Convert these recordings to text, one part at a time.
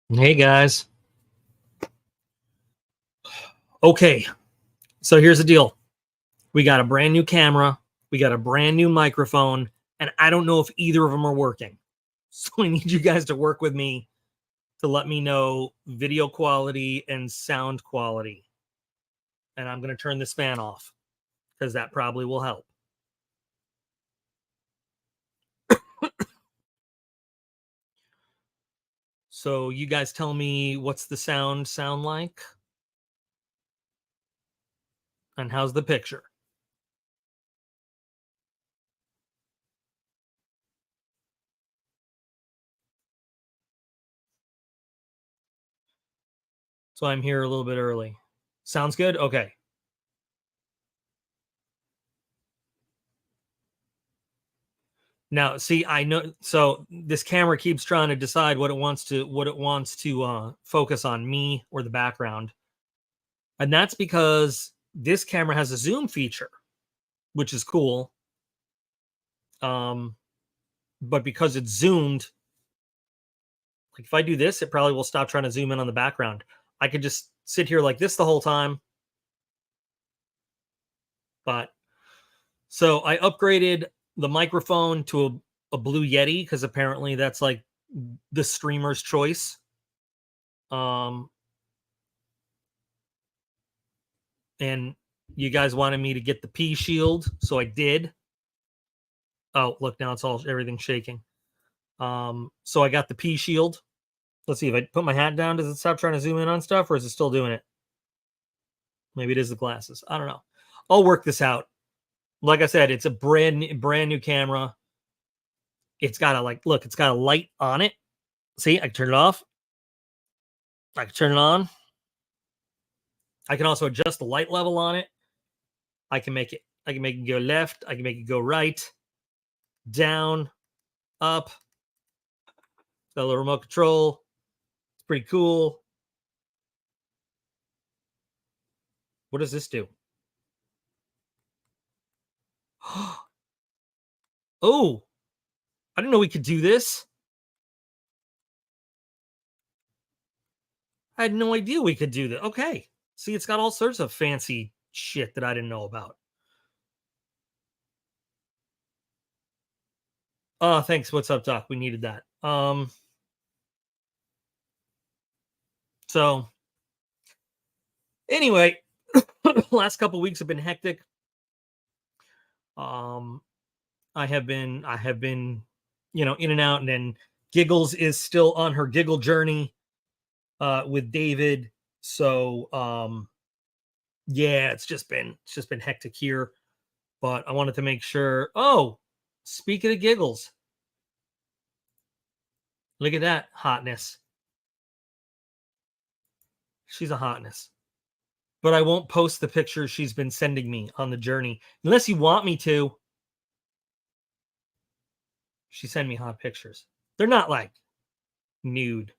Hey guys. Okay, so here's the deal. We got a brand new camera, we got a brand new microphone, and I don't know if either of them are working. So I need you guys to work with me to let me know video quality and sound quality. And I'm going to turn this fan off because that probably will help. So you guys tell me what's the sound like and how's the picture? So I'm here a little bit early. Sounds good? Okay. Now, see, I know. So this camera keeps trying to decide what it wants to focus on, me or the background, and that's because this camera has a zoom feature, which is cool. Um, but because it's zoomed, like if I do this, it probably will stop trying to zoom in on the background. I could just sit here like this the whole time. But so I upgraded the microphone to a Blue Yeti because apparently that's like the streamer's choice. Um, and you guys wanted me to get the P shield, so I did. Oh, look, now it's all everything shaking. So I got the P shield. Let's see if I put my hat down. Does it stop trying to zoom in on stuff, or is it still doing it? Maybe it is the glasses. I don't know. I'll work this out. Like I said, it's a brand new camera. It's got it's got a light on it. See, I can turn it off. I can turn it on. I can also adjust the light level on it. I can make it go left. I can make it go right, down, up. Got a little remote control. It's pretty cool. What does this do? Oh, I didn't know we could do this. I had no idea we could do that. Okay. See, it's got all sorts of fancy shit that I didn't know about. Oh, thanks. What's up, Doc? We needed that. So anyway, last couple weeks have been hectic. Um, I have been, in and out, and then Giggles is still on her giggle journey with David. So yeah, it's just been hectic here. But I wanted to make sure. Oh, speaking of Giggles, look at that hotness. She's a hotness. But I won't post the pictures she's been sending me on the journey unless you want me to. She sent me hot pictures. They're not like nude,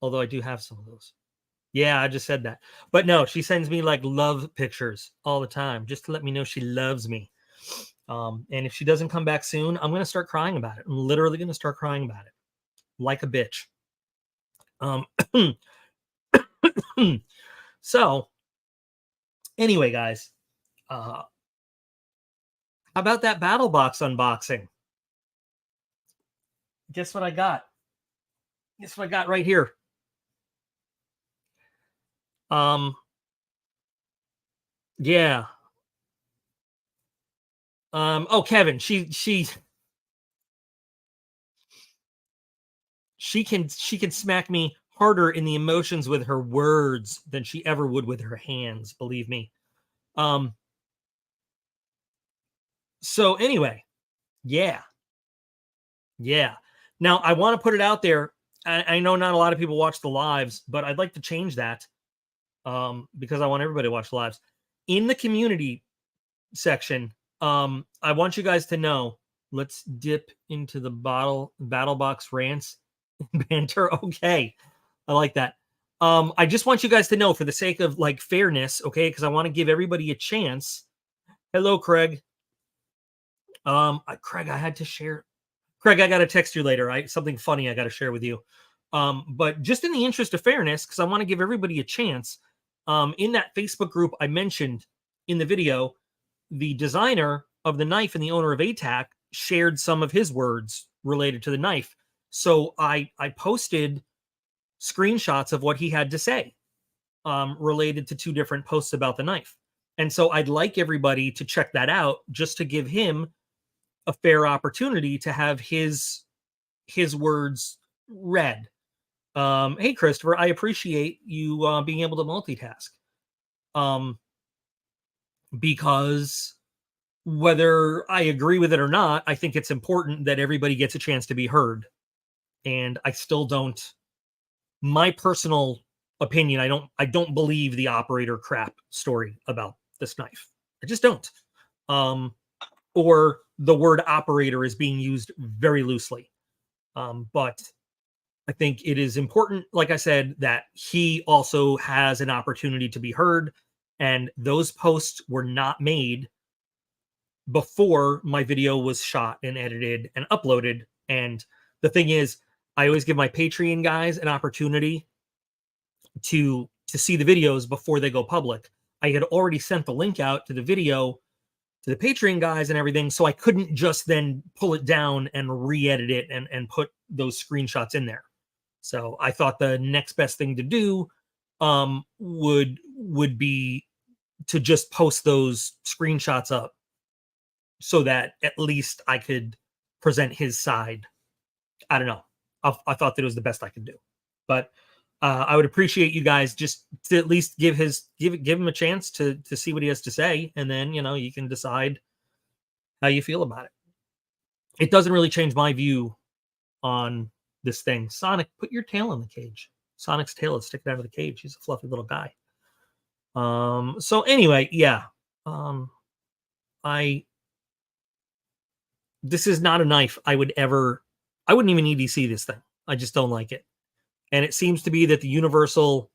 although I do have some of those. Yeah, I just said that. But no, she sends me like love pictures all the time just to let me know she loves me. And if she doesn't come back soon, I'm going to start crying about it. I'm literally going to start crying about it like a bitch. Um, so, anyway, guys, how about that battle box unboxing? Guess what I got? Guess what I got right here? Um, yeah. Oh, Kevin, she can smack me harder in the emotions with her words than she ever would with her hands, believe me. Um, so anyway, yeah. Yeah. Now I want to put it out there. I know not a lot of people watch the lives, but I'd like to change that because I want everybody to watch the lives. In the community section, I want you guys to know. Let's dip into the battle box rants banter. Okay, I like that. I just want you guys to know, for the sake of like fairness, okay, because I want to give everybody a chance. Hello, Craig. Craig, I had to share. Craig, I got to text you later. Something funny I got to share with you. But just in the interest of fairness, because I want to give everybody a chance, in that Facebook group I mentioned in the video, the designer of the knife and the owner of ATAC shared some of his words related to the knife. So I posted screenshots of what he had to say related to 2 different posts about the knife. And so I'd like everybody to check that out just to give him a fair opportunity to have his words read. Hey, Christopher, I appreciate you being able to multitask. Because whether I agree with it or not, I think it's important that everybody gets a chance to be heard. And I still don't, my personal opinion, I don't believe the operator crap story about this knife. I just don't. Or the word operator is being used very loosely. But I think it is important, like I said, that he also has an opportunity to be heard. And those posts were not made before my video was shot and edited and uploaded. And the thing is, I always give my Patreon guys an opportunity to see the videos before they go public. I had already sent the link out to the video to the Patreon guys and everything, so I couldn't just then pull it down and re-edit it and put those screenshots in there. So I thought the next best thing to do would be to just post those screenshots up so that at least I could present his side. I don't know. I thought that it was the best I could do, but I would appreciate you guys just to at least give him a chance to see what he has to say, and then you can decide how you feel about it. It doesn't really change my view on this thing. Sonic, put your tail in the cage. Sonic's tail is sticking out of the cage. He's a fluffy little guy. So anyway, yeah. This is not a knife I wouldn't even EDC this thing. I just don't like it. And it seems to be that the universal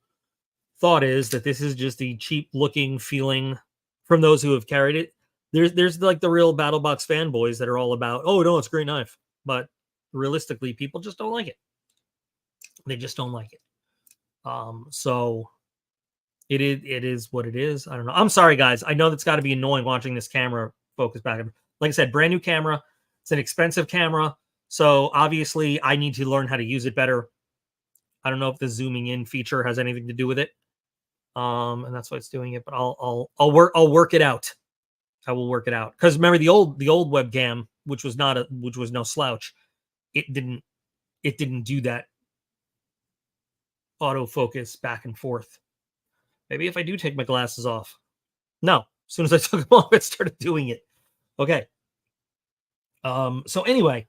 thought is that this is just a cheap looking feeling from those who have carried it. There's like the real BattleBox fanboys that are all about, oh no, it's a great knife. But realistically, people just don't like it. They just don't like it. So it is what it is. I don't know. I'm sorry, guys. I know that's got to be annoying watching this camera focus back. Like I said, brand new camera. It's an expensive camera. So obviously I need to learn how to use it better. I don't know if the zooming in feature has anything to do with it. And that's why it's doing it, but I'll work it out. I will work it out. Because remember the old webcam, which was no slouch, it didn't do that autofocus back and forth. Maybe if I do take my glasses off. No, as soon as I took them off, it started doing it. Okay. So anyway,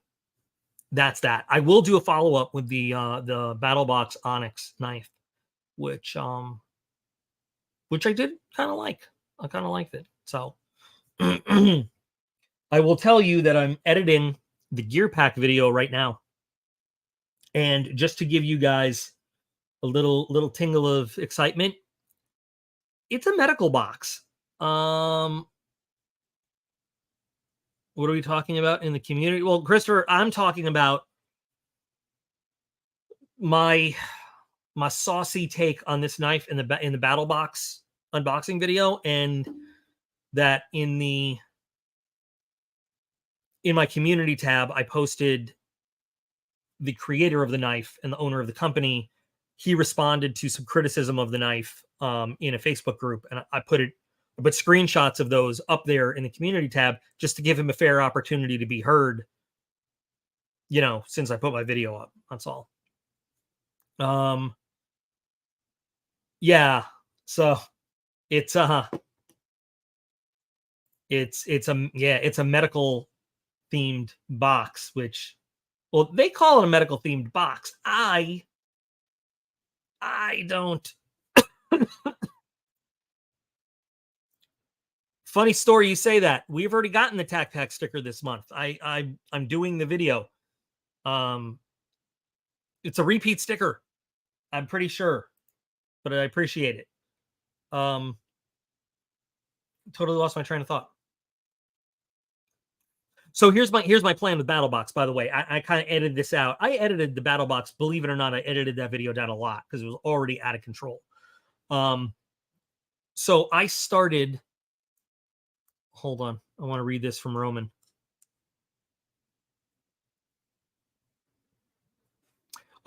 that's that. I will do a follow-up with the BattleBox Onyx knife, which I did kind of like. I kind of liked it. So I will tell you that I'm editing the gear pack video right now. And just to give you guys a little tingle of excitement, it's a medical box. What are we talking about in the community? Well, Christopher, I'm talking about my saucy take on this knife in the BattleBox unboxing video, and that in my community tab, I posted the creator of the knife and the owner of the company. He responded to some criticism of the knife in a Facebook group, and I put screenshots of those up there in the community tab just to give him a fair opportunity to be heard, since I put my video up. That's all. Yeah. So it's a medical themed box, which, well, they call it a medical themed box. I don't. Funny story you say that. We've already gotten the Tac Pack sticker this month. I'm doing the video. It's a repeat sticker, I'm pretty sure, but I appreciate it. Totally lost my train of thought. So here's my plan with BattleBox. By the way, I kind of edited this out. I edited the BattleBox. Believe it or not, I edited that video down a lot because it was already out of control. So I started. Hold on, I want to read this from Roman.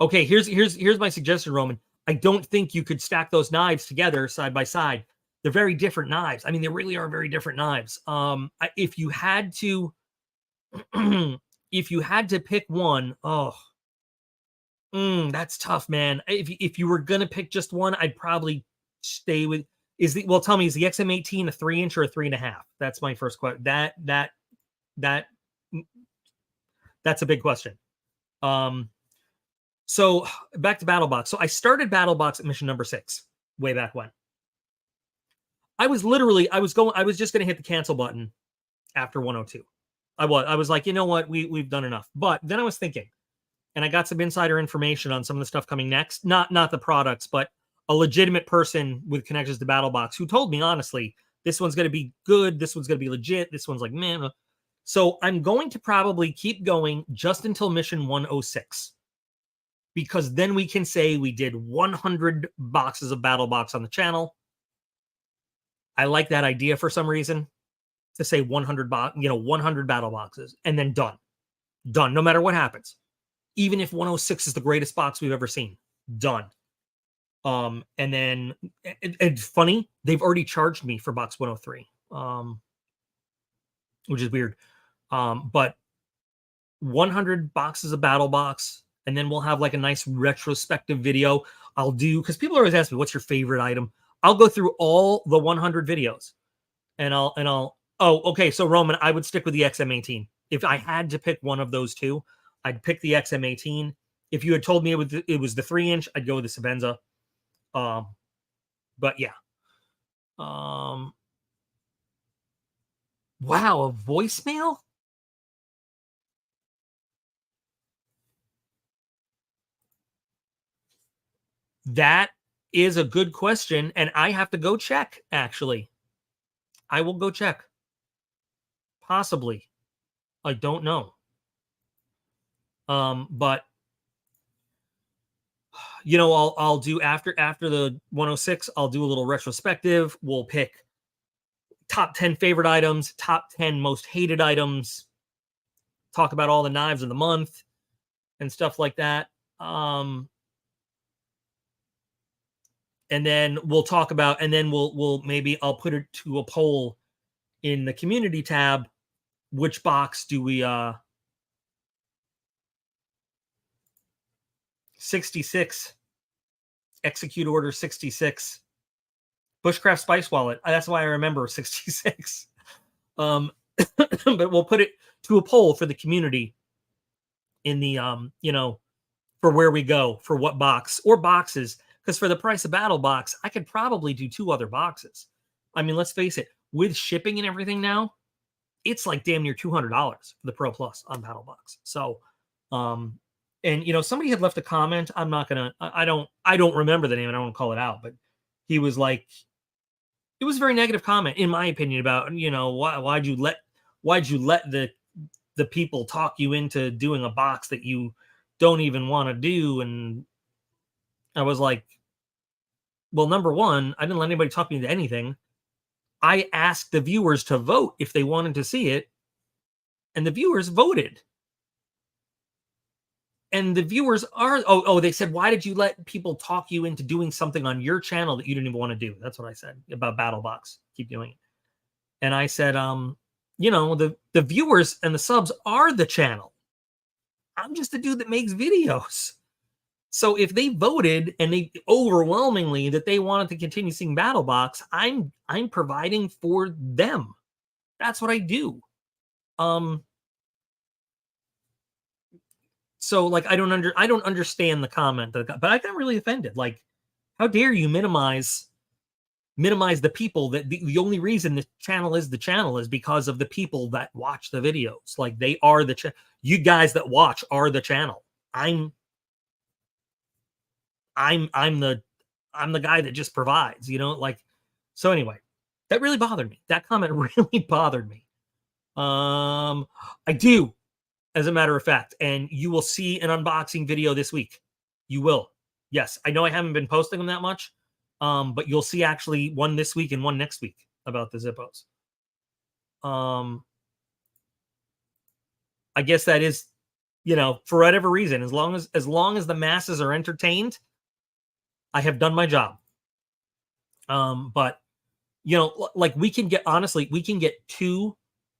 Okay, here's my suggestion, Roman. I don't think you could stack those knives together side by side. They're very different knives. I mean, they really are very different knives. If you had to, if you had to pick one, that's tough, man. If you were gonna pick just one, I'd probably stay with. Tell me, is the XM18 a 3-inch or a 3.5? That's my first question. That's a big question. So back to BattleBox. So I started BattleBox at mission number 6 way back when. I was just going to hit the cancel button after 102. I was like, you know what? We've done enough. But then I was thinking, and I got some insider information on some of the stuff coming next. Not the products, but a legitimate person with connections to BattleBox who told me, honestly, this one's going to be good. This one's going to be legit. This one's like, man. So I'm going to probably keep going just until mission 106. Because then we can say we did 100 boxes of BattleBox on the channel. I like that idea for some reason, to say 100 battle boxes and then done, no matter what happens. Even if 106 is the greatest box we've ever seen, done. And then it's funny, they've already charged me for box 103, which is weird. But 100 boxes of BattleBox. And then we'll have like a nice retrospective video I'll do, because people always ask me, what's your favorite item? I'll go through all the 100 videos and okay. So Roman, I would stick with the XM18. If I had to pick one of those two, I'd pick the XM18. If you had told me it was the 3-inch, I'd go with the Sabenza. But yeah. Wow, a voicemail? That is a good question, and I have to go check, actually. I will go check. Possibly. I don't know. But I'll do after the 106, I'll do a little retrospective. We'll pick top 10 favorite items, top 10 most hated items, talk about all the knives of the month and stuff like that. And then we'll talk about, and then maybe I'll put it to a poll in the community tab. Which box do we 66 execute order 66 Bushcraft Spice Wallet. That's why I remember 66. But we'll put it to a poll for the community in the for where we go, for what box or boxes. Because for the price of BattleBox, I could probably do 2 other boxes. I mean, let's face it, with shipping and everything now, it's like damn near $200 for the Pro Plus on BattleBox. So, and somebody had left a comment. I'm not gonna. I don't remember the name. I don't want to call it out, but he was like, it was a very negative comment, in my opinion, about why'd you let the people talk you into doing a box that you don't even want to do. And I was like, well, number one, I didn't let anybody talk me into anything. I asked the viewers to vote if they wanted to see it, and the viewers voted. And the viewers are, they said, why did you let people talk you into doing something on your channel that you didn't even want to do? That's what I said about BattleBox. Keep doing it. And I said, the viewers and the subs are the channel. I'm just a dude that makes videos. So if they voted and they overwhelmingly that they wanted to continue seeing BattleBox, I'm providing for them. That's what I do. So like I don't understand the comment, but I got really offended. Like, how dare you minimize the people that the only reason the channel is because of the people that watch the videos. Like, they are you guys that watch are the channel. I'm the guy that just provides, like. So anyway, that really bothered me. That comment really bothered me. I do, as a matter of fact, and you will see an unboxing video this week. You will. Yes, I know I haven't been posting them that much, but you'll see actually one this week and one next week about the Zippos. I guess that is, for whatever reason, as long as the masses are entertained, I have done my job. But like we can get two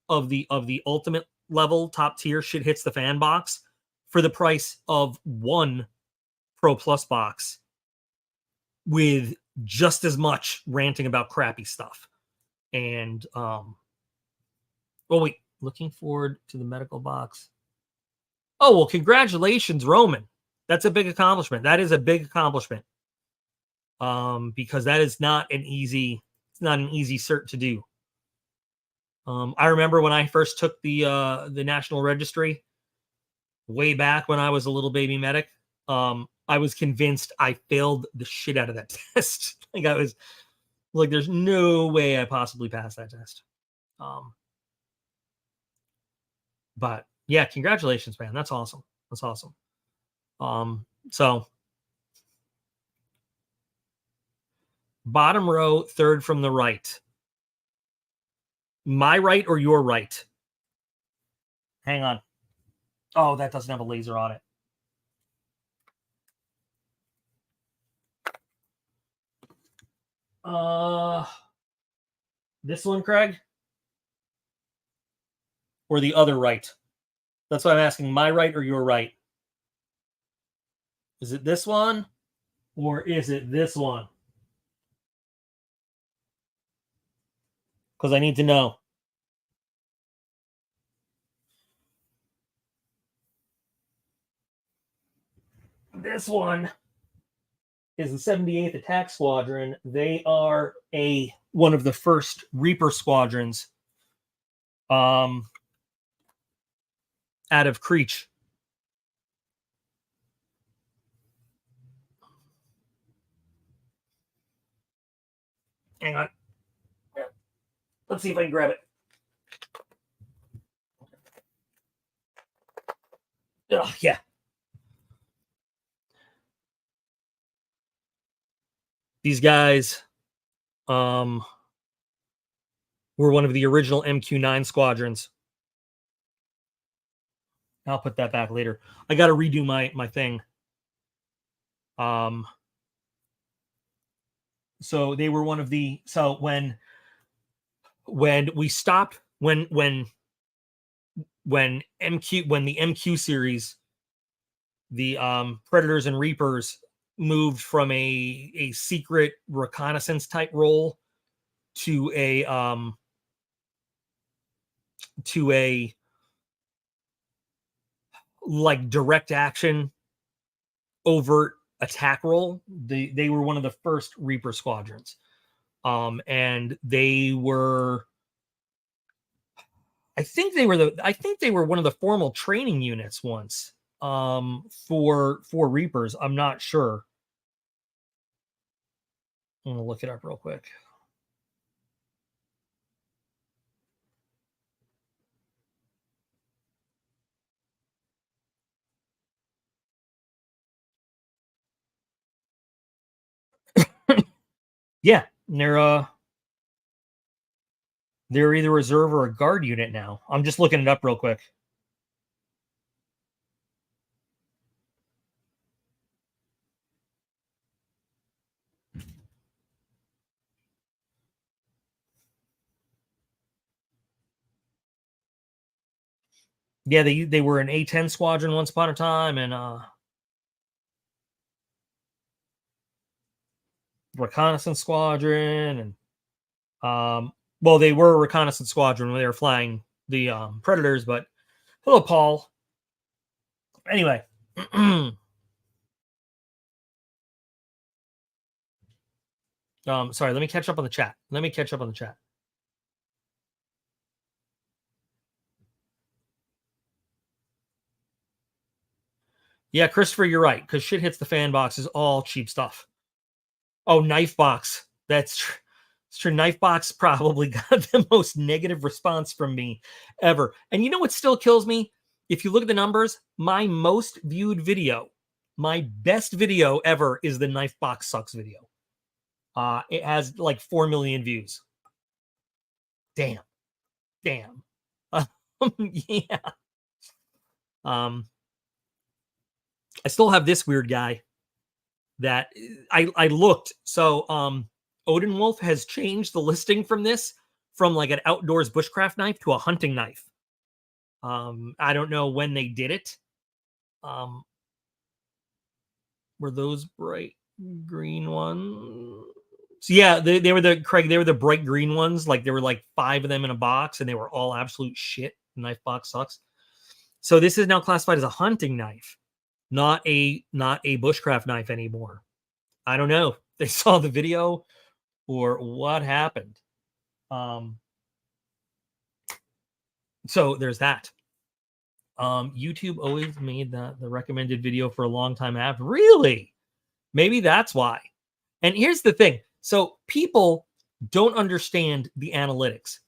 of the ultimate level top tier shit hits the fan box for the price of one Pro Plus box with just as much ranting about crappy stuff. And wait, looking forward to the medical box. Oh, well, congratulations, Roman. That's a big accomplishment. That is a big accomplishment. Because that is not an easy cert to do. I remember when I first took the National Registry way back when I was a little baby medic. I was convinced I failed the shit out of that test. Like I was like, there's no way I possibly passed that test. But yeah, congratulations, man. That's awesome. That's awesome. So bottom row, third from the right. My right or your right? Hang on. Oh, that doesn't have a laser on it. This one, Craig? Or the other right? That's what I'm asking. My right or your right? Is it this one? Or is it this one? Because I need to know. This one is the 78th Attack Squadron. They are one of the first Reaper squadrons out of Creech. Hang on. Let's see if I can grab it. Oh, yeah. These guys were one of the original MQ-9 squadrons. I'll put that back later. I got to redo my thing. So they were one of the. So when we stopped, when the MQ series, the Predators and Reapers moved from a secret reconnaissance type role to a like direct action overt attack role. They were one of the first Reaper squadrons. And they were, I think they were one of the formal training units once for Reapers. I'm not sure. I'm gonna look it up real quick. Yeah, they're either reserve or a guard unit now. I'm just looking it up real quick. Yeah, they were an A-10 squadron once upon a time, and reconnaissance squadron, and well, they were a reconnaissance squadron when they were flying the Predators. But hello, Paul. Anyway. Sorry, let me catch up on the chat. Yeah, Christopher, you're right, because shit hits the fan box is all cheap stuff. Oh, knife box. That's Sure, Knifebox probably got the most negative response from me ever. And you know what still kills me? If you look at the numbers, my most viewed video, my best video ever is the Knifebox Sucks video. It has like 4 million views. Damn. Yeah. I still have this weird guy that I looked. So Odin Wolf has changed the listing from this from like an outdoors bushcraft knife to a hunting knife. I don't know when they did it. Were those bright green ones? So yeah, they were the Craig. They were the bright green ones. Like there were like 5 of them in a box, and they were all absolute shit. The knife box sucks. So this is now classified as a hunting knife, not a bushcraft knife anymore. I don't know. They saw the video or what happened. So there's that. YouTube always made the recommended video for a long time after. Really? Maybe that's why. And here's the thing. So people don't understand the analytics.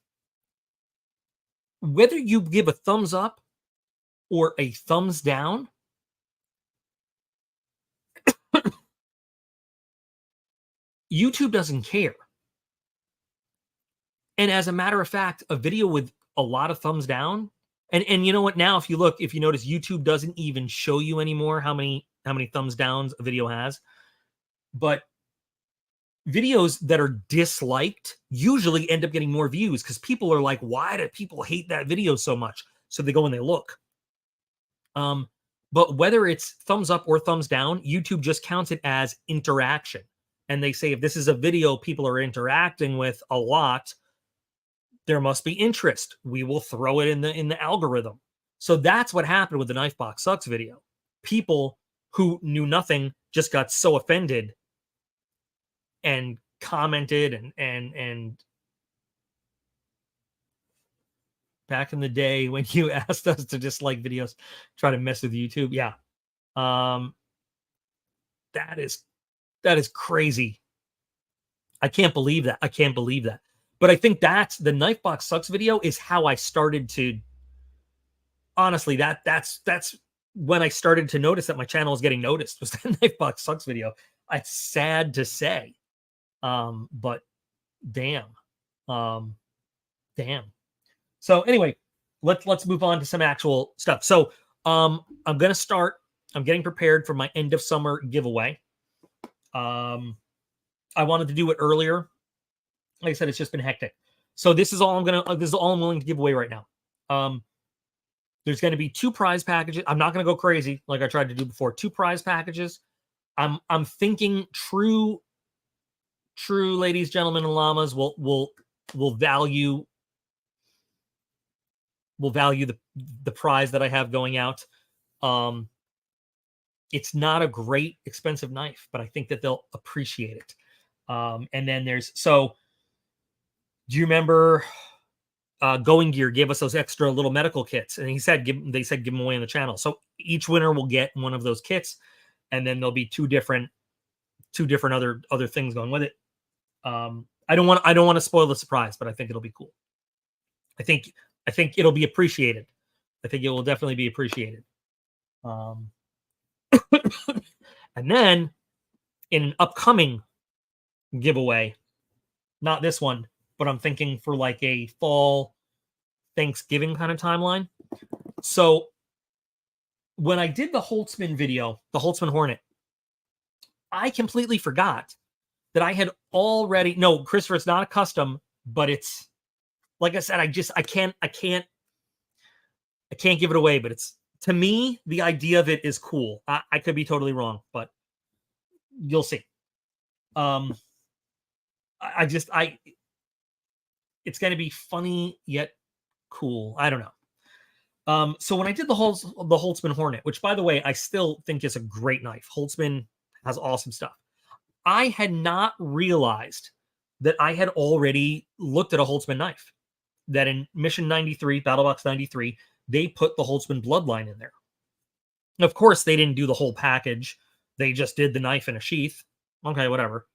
Whether you give a thumbs up or a thumbs down, YouTube doesn't care. And as a matter of fact, a video with a lot of thumbs down, and you know what? Now, if you notice, YouTube doesn't even show you anymore how many thumbs downs a video has. But videos that are disliked usually end up getting more views because people are like, why do people hate that video so much? So they go and they look. But whether it's thumbs up or thumbs down, YouTube just counts it as interaction. And they say if this is a video people are interacting with a lot, there must be interest. We will throw it in the algorithm. So that's what happened with the Knife Box Sucks video. People who knew nothing just got so offended and commented and back in the day when you asked us to dislike videos, try to mess with YouTube. Yeah. That is crazy. I can't believe that. But I think that's the Knife Box Sucks video is how I started to, honestly, that's when I started to notice that my channel is getting noticed, was that Knife Box Sucks video. It's sad to say. But damn. So anyway, let's move on to some actual stuff. So I'm getting prepared for my end of summer giveaway. I wanted to do it earlier. Like I said, it's just been hectic. So this is all I'm willing to give away right now. There's going to be 2 prize packages. I'm not going to go crazy like I tried to do before. 2 prize packages. I'm thinking true ladies, gentlemen, and llamas will value the prize that I have going out. It's not a great expensive knife, but I think that they'll appreciate it. And then do you remember Going Gear gave us those extra little medical kits, and they said give them away on the channel. So each winner will get one of those kits, and then there'll be two different other things going with it. I don't want to spoil the surprise, but I think it'll be cool. I think it'll be appreciated. I think it will definitely be appreciated. And then in an upcoming giveaway, not this one, but I'm thinking for like a fall Thanksgiving kind of timeline. So when I did the Holtzman video, the Holtzman Hornet, I completely forgot that I had already, no, Christopher, it's not a custom, but it's, like I said, I can't give it away, but it's, to me, the idea of it is cool. I could be totally wrong, but you'll see. It's going to be funny yet cool. I don't know. So when I did the Holtzman Hornet, which by the way, I still think is a great knife. Holtzman has awesome stuff. I had not realized that I had already looked at a Holtzman knife. That in Mission 93, Battlebox 93, they put the Holtzman bloodline in there. And of course, they didn't do the whole package. They just did the knife in a sheath. Okay, whatever.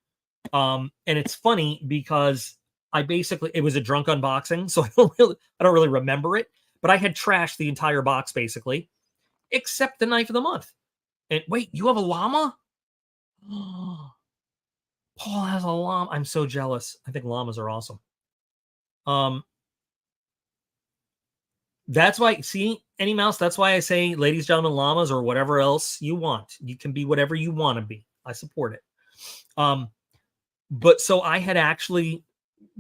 And it's funny because it was a drunk unboxing, so I don't really remember it, but I had trashed the entire box basically, except the knife of the month. And wait, you have a llama? Paul has a llama. I'm so jealous. I think llamas are awesome. That's why, see, Any Mouse, that's why I say, ladies, gentlemen, llamas, or whatever else you want. You can be whatever you want to be. I support it. But so I had actually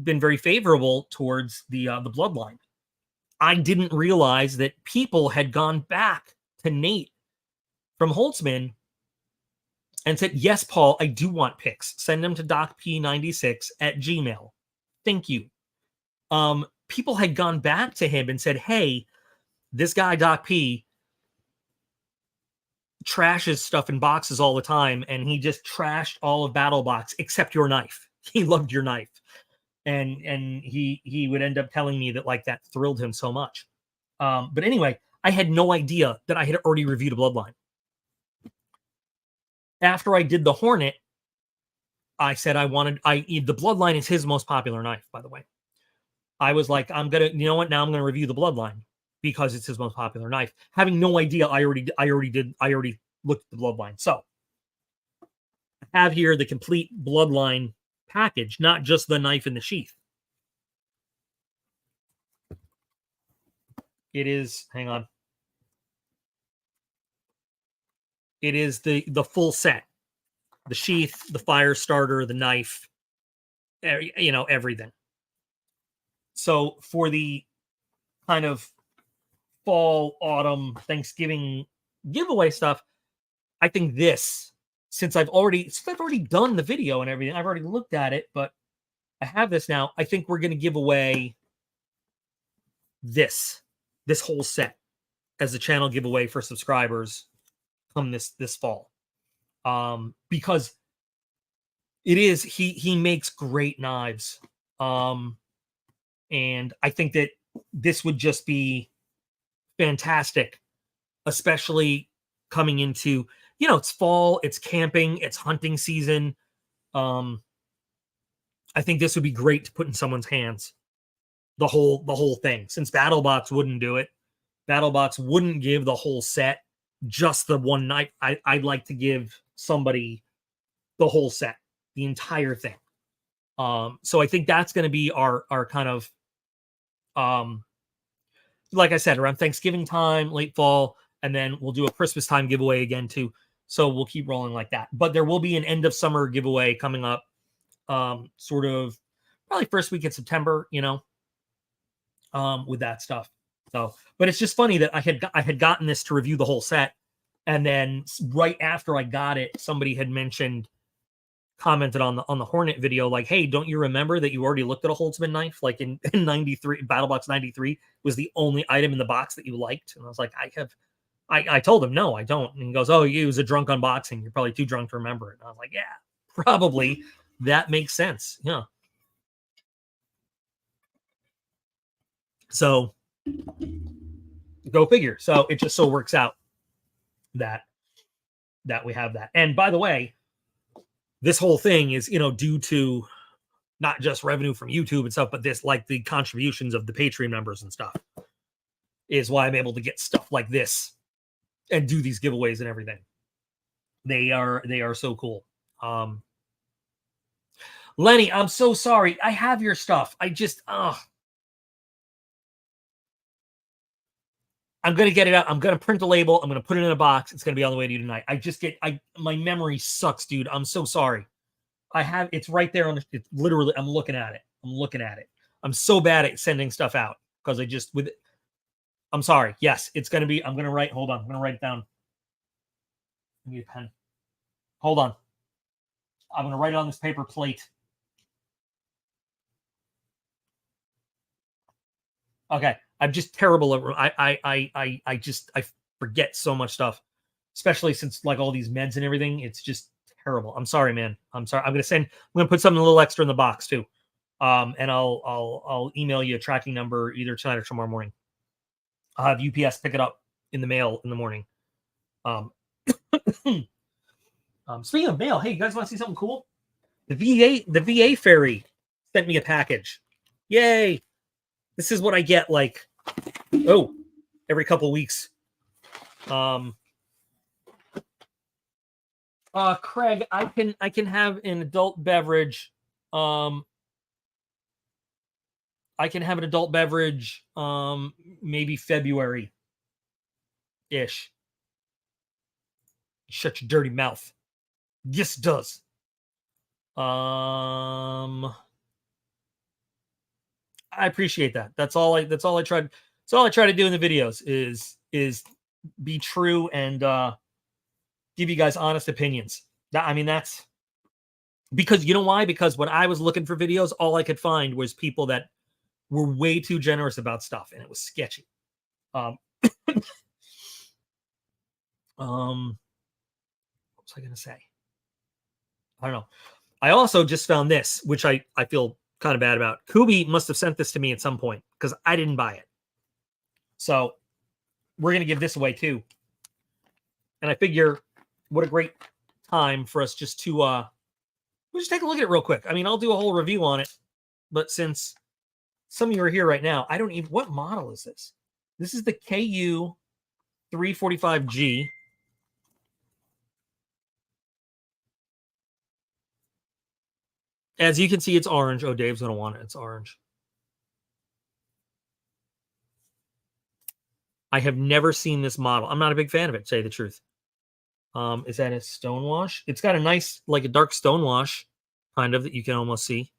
been very favorable towards the bloodline. I didn't realize that people had gone back to Nate from Holtzman and said, yes, Paul, I do want pics. Send them to DocP96@gmail. Thank you. People had gone back to him and said, hey, this guy, DocP, trashes stuff in boxes all the time, and he just trashed all of BattleBox except your knife. He loved your knife. And he would end up telling me that like that thrilled him so much. But anyway, I had no idea that I had already reviewed a bloodline. After I did the Hornet, I said the bloodline is his most popular knife, by the way. I was like, you know what? Now I'm gonna review the bloodline because it's his most popular knife. Having no idea, I already looked at the bloodline. So I have here the complete bloodline package, not just the knife in the sheath. It is, hang on. It is the full set. The sheath, the fire starter, the knife, everything. So for the kind of fall, autumn, Thanksgiving giveaway stuff, I think this, since I've already done the video and everything, I've already looked at it, but I have this now. I think we're going to give away this whole set as a channel giveaway for subscribers come this fall. Because it is, he makes great knives. And I think that this would just be fantastic, especially coming into, it's fall, it's camping, it's hunting season. I think this would be great to put in someone's hands. The whole thing, since BattleBox wouldn't do it. BattleBox wouldn't give the whole set, just the one knife. I'd like to give somebody the whole set, the entire thing. So I think that's going to be our kind of, like I said, around Thanksgiving time, late fall, and then we'll do a Christmas time giveaway again too. So we'll keep rolling like that. But there will be an end of summer giveaway coming up, sort of probably first week in September, with that stuff. So, but it's just funny that I had gotten this to review the whole set, and then right after I got it, somebody had commented on the Hornet video, like, hey, don't you remember that you already looked at a Holtzman knife? Like in 93, BattleBox 93 was the only item in the box that you liked. And I was like, I told him, no, I don't. And he goes, oh, it was a drunk unboxing. You're probably too drunk to remember it. And I was like, yeah, probably. That makes sense. Yeah. So go figure. So it just so works out that we have that. And by the way, this whole thing is, due to not just revenue from YouTube and stuff, but this, like the contributions of the Patreon members and stuff, is why I'm able to get stuff like this and do these giveaways and everything. They are so cool. Lenny, I'm so sorry. I have your stuff. I'm going to get it out. I'm going to print the label. I'm going to put it in a box. It's going to be on the way to you tonight. My memory sucks, dude. I'm so sorry. It's right there it's literally, I'm looking at it. I'm so bad at sending stuff out because I'm sorry. Yes, it's going to be, I'm going to write, hold on. I'm going to write it down. I need a pen. Hold on. I'm going to write it on this paper plate. Okay. I'm just terrible at, I forget so much stuff, especially since like all these meds and everything. It's just terrible. I'm sorry, man. I'm sorry. I'm going to put something a little extra in the box too. And I'll email you a tracking number either tonight or tomorrow morning. I'll have UPS pick it up in the mail in the morning. Speaking of mail, hey, you guys want to see something cool? The VA ferry sent me a package. Yay! This is what I get like, oh, every couple of weeks. Craig, I can have an adult beverage. I can have an adult beverage maybe February ish. Shut your dirty mouth. Yes, it does. I appreciate that. That's all I tried. That's all I try to do in the videos is be true and give you guys honest opinions. That's because you know why? Because when I was looking for videos, all I could find was people that were way too generous about stuff, and it was sketchy. What was I going to say? I don't know. I also just found this, which I feel kind of bad about. Kubi must have sent this to me at some point because I didn't buy it. So we're going to give this away too. And I figure what a great time for us just to we'll just take a look at it real quick. I mean, I'll do a whole review on it, but since some of you are here right now, I don't even, what model is this? This is the KU 345G. As you can see, it's orange. Oh, Dave's going to want it. It's orange. I have never seen this model. I'm not a big fan of it, to tell you the truth. Is that a stonewash? It's got a nice, like a dark stonewash, kind of, that you can almost see.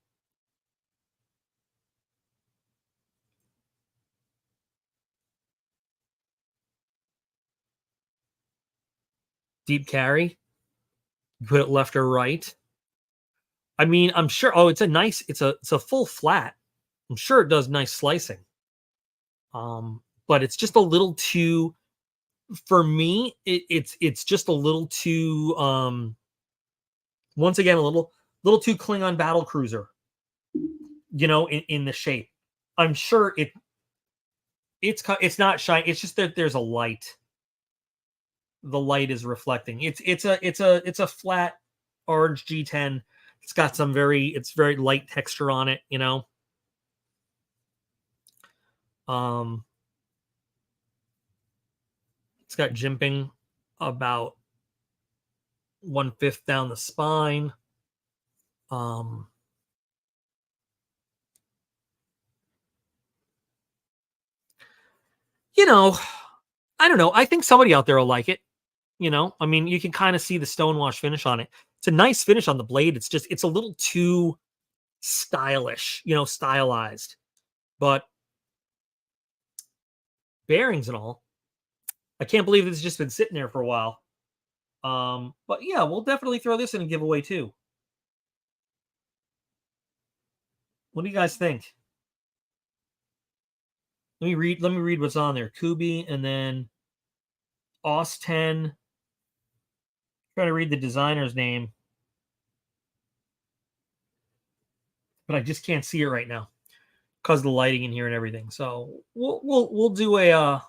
Deep carry. Put it left or right. I mean, I'm sure. Oh, it's a full flat. I'm sure it does nice slicing. But it's just a little too, for me, it's just a little too, once again, a little too Klingon battle cruiser, you know, in the shape. I'm sure it's not shiny. It's just that there's a light. The light is reflecting. It's a flat orange G10. It's got some very light texture on it, you know. It's got jimping about 1/5 down the spine. You know, I don't know. I think somebody out there will like it. You know, I mean, you can kind of see the stonewash finish on it. It's a nice finish on the blade. It's just, it's a little too stylish, you know, stylized. But bearings and all, I can't believe it's just been sitting there for a while. But yeah, we'll definitely throw this in a giveaway too. What do you guys think? Let me read what's on there. Kubi and then OS 10. Trying to read the designer's name, but I just can't see it right now because of the lighting in here and everything. So we'll do a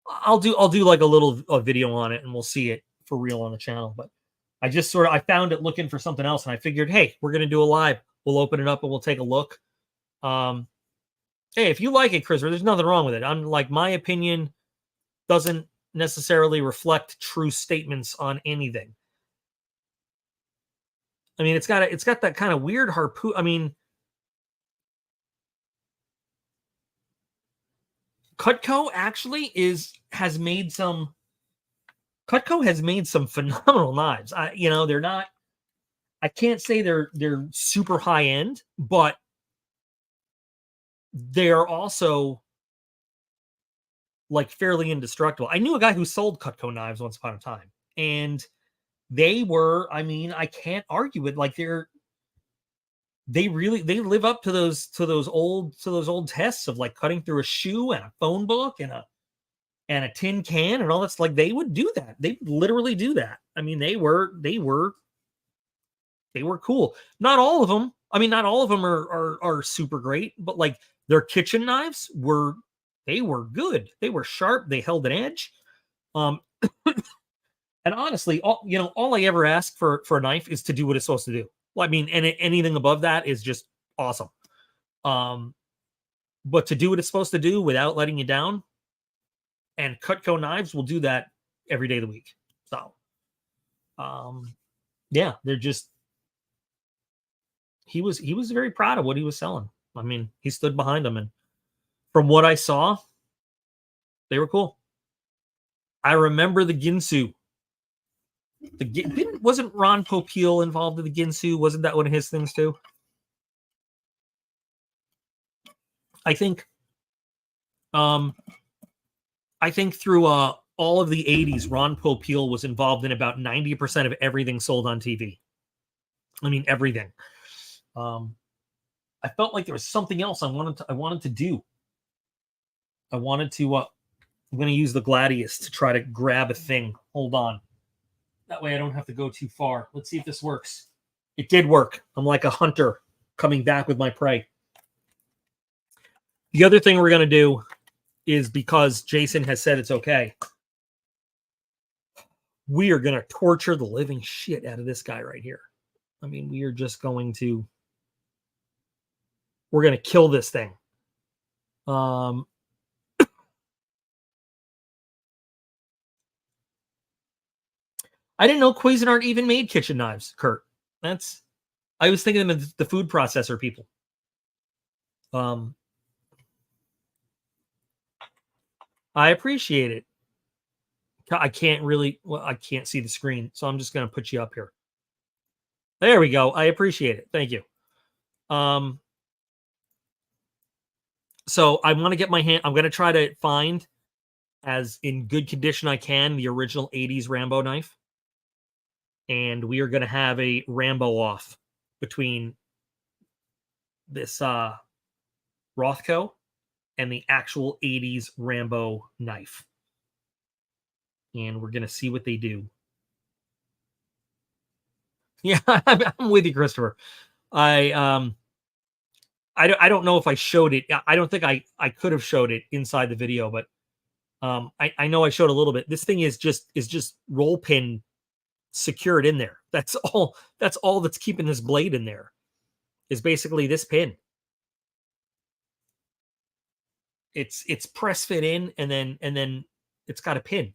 I'll do like a video on it, and we'll see it for real on the channel. But I found it looking for something else, and I figured, hey, we're gonna do a live. We'll open it up and we'll take a look. Hey, if you like it, Chris, there's nothing wrong with it. I'm like, my opinion doesn't necessarily reflect true statements on anything. I mean, it's got that kind of weird harpoon. I mean, Cutco actually has made some phenomenal knives. You know, they're not, I can't say they're super high end, but they're also like fairly indestructible. I knew a guy who sold Cutco knives once upon a time, and they were, I mean, I can't argue it. Like they live up to those old tests of like cutting through a shoe and a phone book and a tin can and all that's, like, they would do that. They literally do that. I mean, they were cool. Not all of them. I mean, not all of them are super great, but like their kitchen knives were good. They were sharp. They held an edge. And honestly, all I ever ask for a knife is to do what it's supposed to do. Well, I mean, and anything above that is just awesome. But to do what it's supposed to do without letting you down, and Cutco knives will do that every day of the week. So, yeah, they're just he was very proud of what he was selling. I mean, he stood behind them, and from what I saw, they were cool. I remember the Ginsu. Wasn't Ron Popeil involved in the Ginsu? Wasn't that one of his things too? I think through all of the 80s, Ron Popeil was involved in about 90% of everything sold on TV. I mean, everything. I felt like there was something else I wanted to do. I'm going to use the Gladius to try to grab a thing. Hold on. That way I don't have to go too far. Let's see if this works. It did work. I'm like a hunter coming back with my prey. The other thing we're going to do is, because Jason has said it's okay, we are going to torture the living shit out of this guy right here. I mean, we're going to kill this thing. I didn't know Cuisinart even made kitchen knives, Kurt. I was thinking of the food processor people. I appreciate it. I can't see the screen, so I'm just going to put you up here. There we go. I appreciate it. Thank you. So I want to get my hand. I'm going to try to find, as in good condition I can, the original 80s Rambo knife. And we are going to have a Rambo off between this Rothko and the actual 80s Rambo knife. And we're going to see what they do. Yeah, I'm with you, Christopher. I don't know if I showed it. I don't think I could have showed it inside the video, but I know I showed a little bit. This thing is just roll pin secured in there. That's all that's keeping this blade in there, is basically this pin. It's press fit in, and then it's got a pin.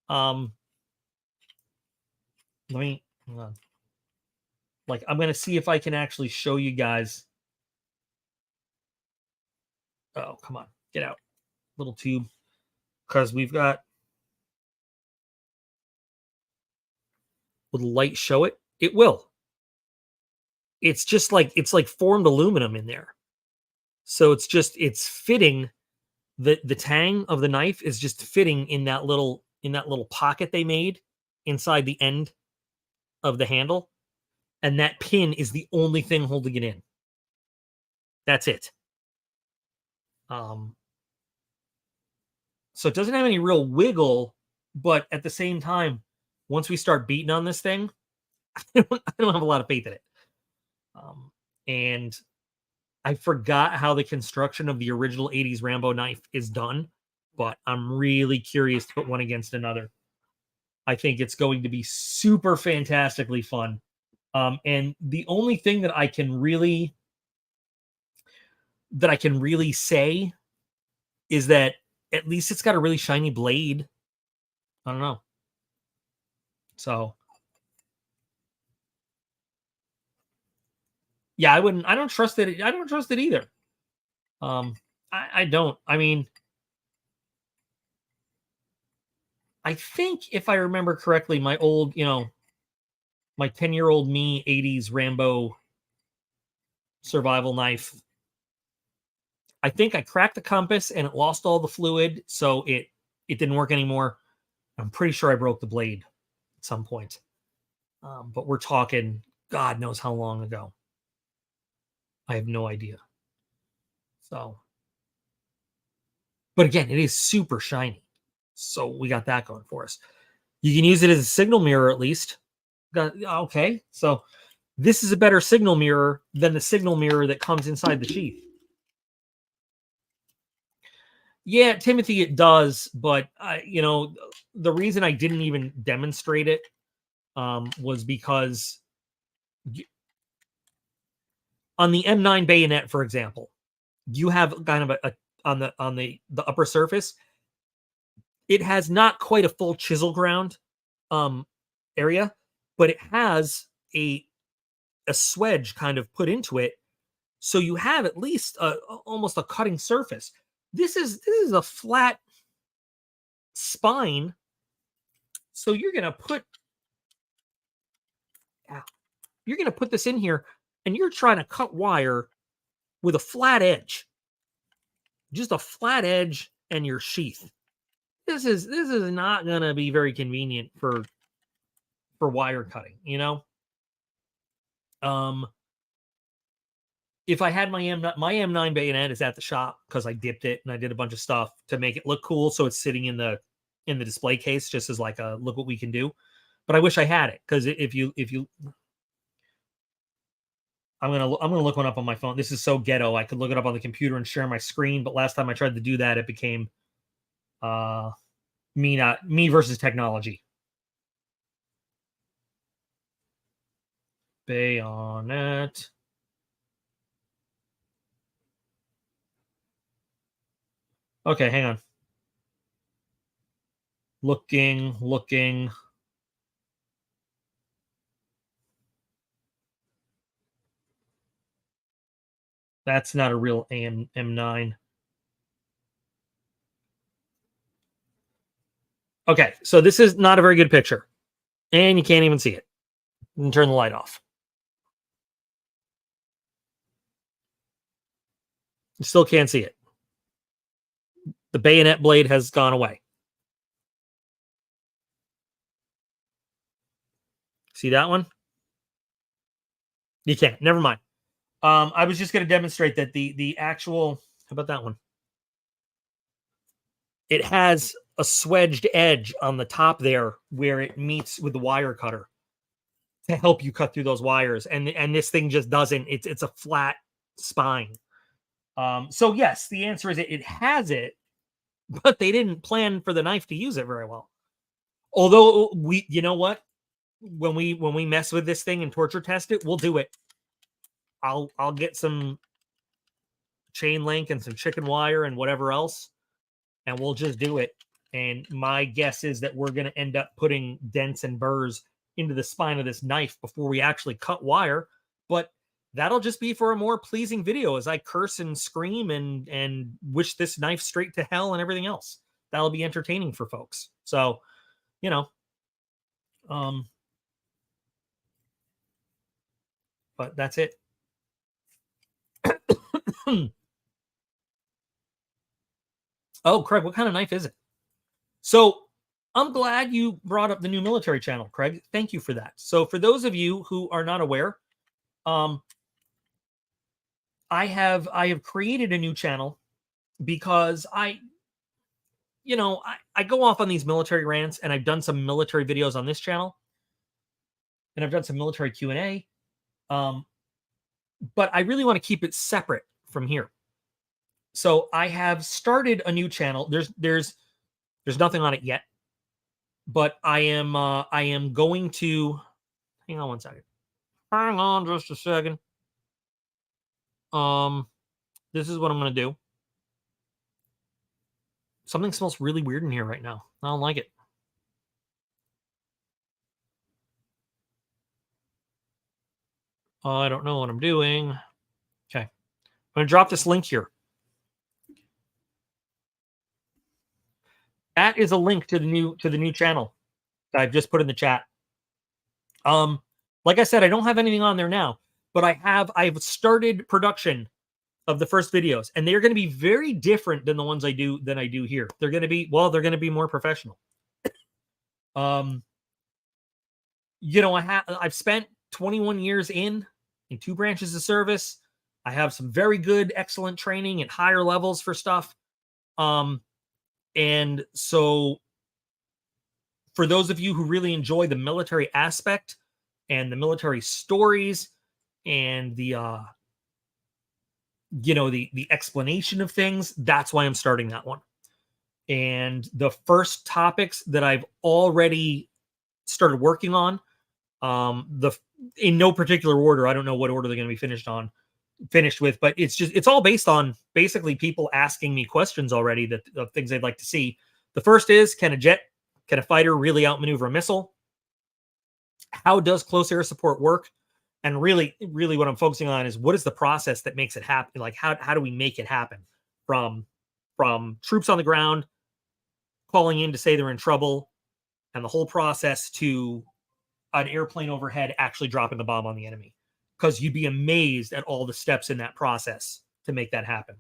Let me hang on. Like, I'm gonna see if I can actually show you guys. Oh, come on, get out, little tube, because we've got. Will the light show it? It will. It's just like formed aluminum in there. So it's fitting. The tang of the knife is just fitting in that little pocket they made inside the end of the handle. And that pin is the only thing holding it in. That's it. So it doesn't have any real wiggle, but at the same time, once we start beating on this thing, I don't have a lot of faith in it. And I forgot how the construction of the original 80s Rambo knife is done, but I'm really curious to put one against another. I think it's going to be super fantastically fun. And the only thing that I can really say is that at least it's got a really shiny blade. I don't know. So yeah, I don't trust it. I don't trust it either. I don't. I mean, I think if I remember correctly, my old, my 10-year-old me 80s Rambo survival knife, I think I cracked the compass and it lost all the fluid, so it didn't work anymore. I'm pretty sure I broke the blade at some point. But we're talking God knows how long ago. I have no idea. So, but again, it is super shiny. So we got that going for us. You can use it as a signal mirror at least. Okay, so this is a better signal mirror than the signal mirror that comes inside the sheath. Yeah, Timothy, it does, but the reason I didn't even demonstrate it was because on the M9 bayonet, for example, you have kind of a on the upper surface, it has not quite a full chisel ground area, but it has a swedge kind of put into it, so you have at least almost a cutting surface. This is a flat spine, so you're gonna put this in here, and you're trying to cut wire with a flat edge, just a flat edge and your sheath. This is not gonna be very convenient for wire cutting, you know. If I had my M9 bayonet is at the shop because I dipped it and I did a bunch of stuff to make it look cool, so it's sitting in the display case just as like a look what we can do. But I wish I had it, because if you I'm gonna look one up on my phone. This is so ghetto. I could look it up on the computer and share my screen, but last time I tried to do that, it became me versus technology. Bayonet. Okay, hang on. Looking. That's not a real M9. Okay, so this is not a very good picture, and you can't even see it. You can turn the light off. You still can't see it. The bayonet blade has gone away. See that one? You can't. Never mind. I was just going to demonstrate that the actual. How about that one? It has a swedged edge on the top there where it meets with the wire cutter to help you cut through those wires, and this thing just doesn't. It's a flat spine. So yes, the answer is it has it, but they didn't plan for the knife to use it very well. Although you know what, when we mess with this thing and torture test it, we'll do it. I'll get some chain link and some chicken wire and whatever else, and we'll just do it. And my guess is that we're going to end up putting dents and burrs into the spine of this knife before we actually cut wire. But that'll just be for a more pleasing video as I curse and scream and wish this knife straight to hell and everything else. That'll be entertaining for folks. So, you know, but that's it. Oh, Craig, what kind of knife is it? So I'm glad you brought up the new military channel, Craig. Thank you for that. So for those of you who are not aware, I have created a new channel because I go off on these military rants, and I've done some military videos on this channel, and I've done some military Q&A. But I really want to keep it separate from here. So I have started a new channel. There's nothing on it yet, but I am going to hang on one second. Hang on just a second. This is what I'm going to do. Something smells really weird in here right now. I don't like it. I don't know what I'm doing. Okay. I'm going to drop this link here. That is a link to the new channel that I've just put in the chat. Like I said, I don't have anything on there now, but I've started production of the first videos, and they're going to be very different than the ones I do here. They're going to be more professional. I've spent 21 years in 2 branches of service. I have some very good, excellent training at higher levels for stuff. And so for those of you who really enjoy the military aspect and the military stories and the explanation of things, that's why I'm starting that one. And the first topics that I've already started working on, in no particular order, I don't know what order they're going to be finished on, finished with, but it's all based on basically people asking me questions already that of things they'd like to see. The first is, can a fighter really outmaneuver a missile? How does close air support work? And really, really what I'm focusing on is, what is the process that makes it happen? Like, how do we make it happen from troops on the ground calling in to say they're in trouble, and the whole process to an airplane overhead actually dropping the bomb on the enemy? Because you'd be amazed at all the steps in that process to make that happen.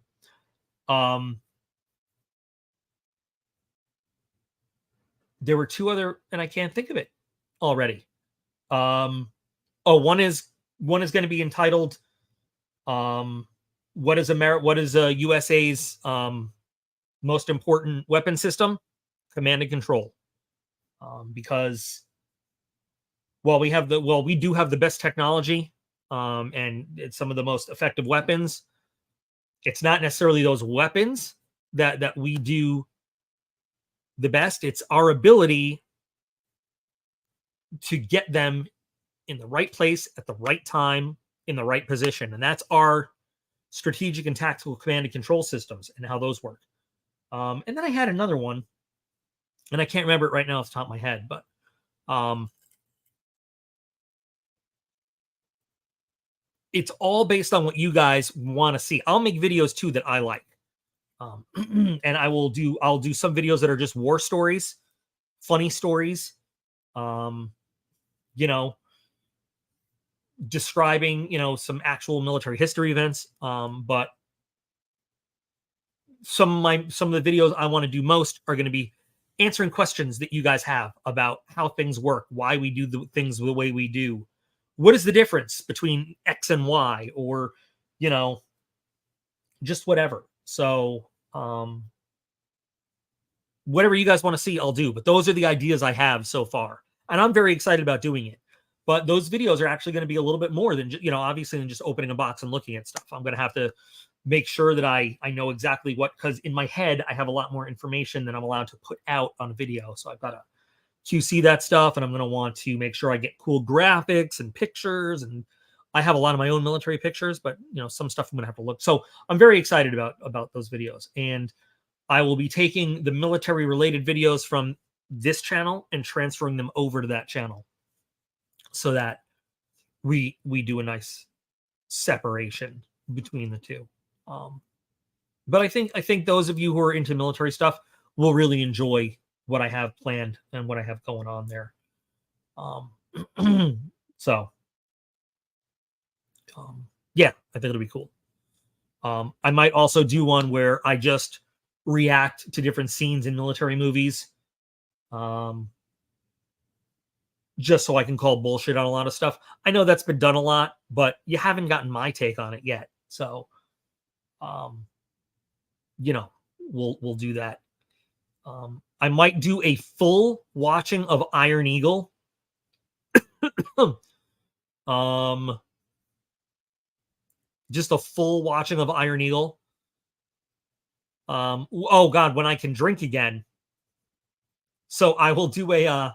There were two other, and I can't think of it already. One is going to be entitled, what is USA's most important weapon system? Command and control. Because we do have the best technology, and it's some of the most effective weapons. It's not necessarily those weapons that we do the best. It's our ability to get them in the right place at the right time in the right position. And that's our strategic and tactical command and control systems and how those work. And then I had another one, and I can't remember it right now off the top of my head, but it's all based on what you guys want to see. I'll make videos too that I like. And I'll do some videos that are just war stories, funny stories, describing, some actual military history events. But some of the videos I want to do most are going to be answering questions that you guys have about how things work, why we do the things the way we do. What is the difference between X and Y, or, just whatever. So, whatever you guys want to see, I'll do. But those are the ideas I have so far, and I'm very excited about doing it. But those videos are actually going to be a little bit more than, obviously, than just opening a box and looking at stuff. I'm going to have to make sure that I know exactly what, because in my head, I have a lot more information than I'm allowed to put out on a video. So I've got to QC that stuff, and I'm going to want to make sure I get cool graphics and pictures. And I have a lot of my own military pictures, but, some stuff I'm going to have to look. So I'm very excited about those videos. And I will be taking the military related videos from this channel and transferring them over to that channel, so that we do a nice separation between the two. But I think those of you who are into military stuff will really enjoy what I have planned and what I have going on there. Yeah, I think it'll be cool. I might also do one where I just react to different scenes in military movies. Just so I can call bullshit on a lot of stuff. I know that's been done a lot, but you haven't gotten my take on it yet. So, we'll do that. I might do a full watching of Iron Eagle. Just a full watching of Iron Eagle. Oh God, when I can drink again. So I will do a,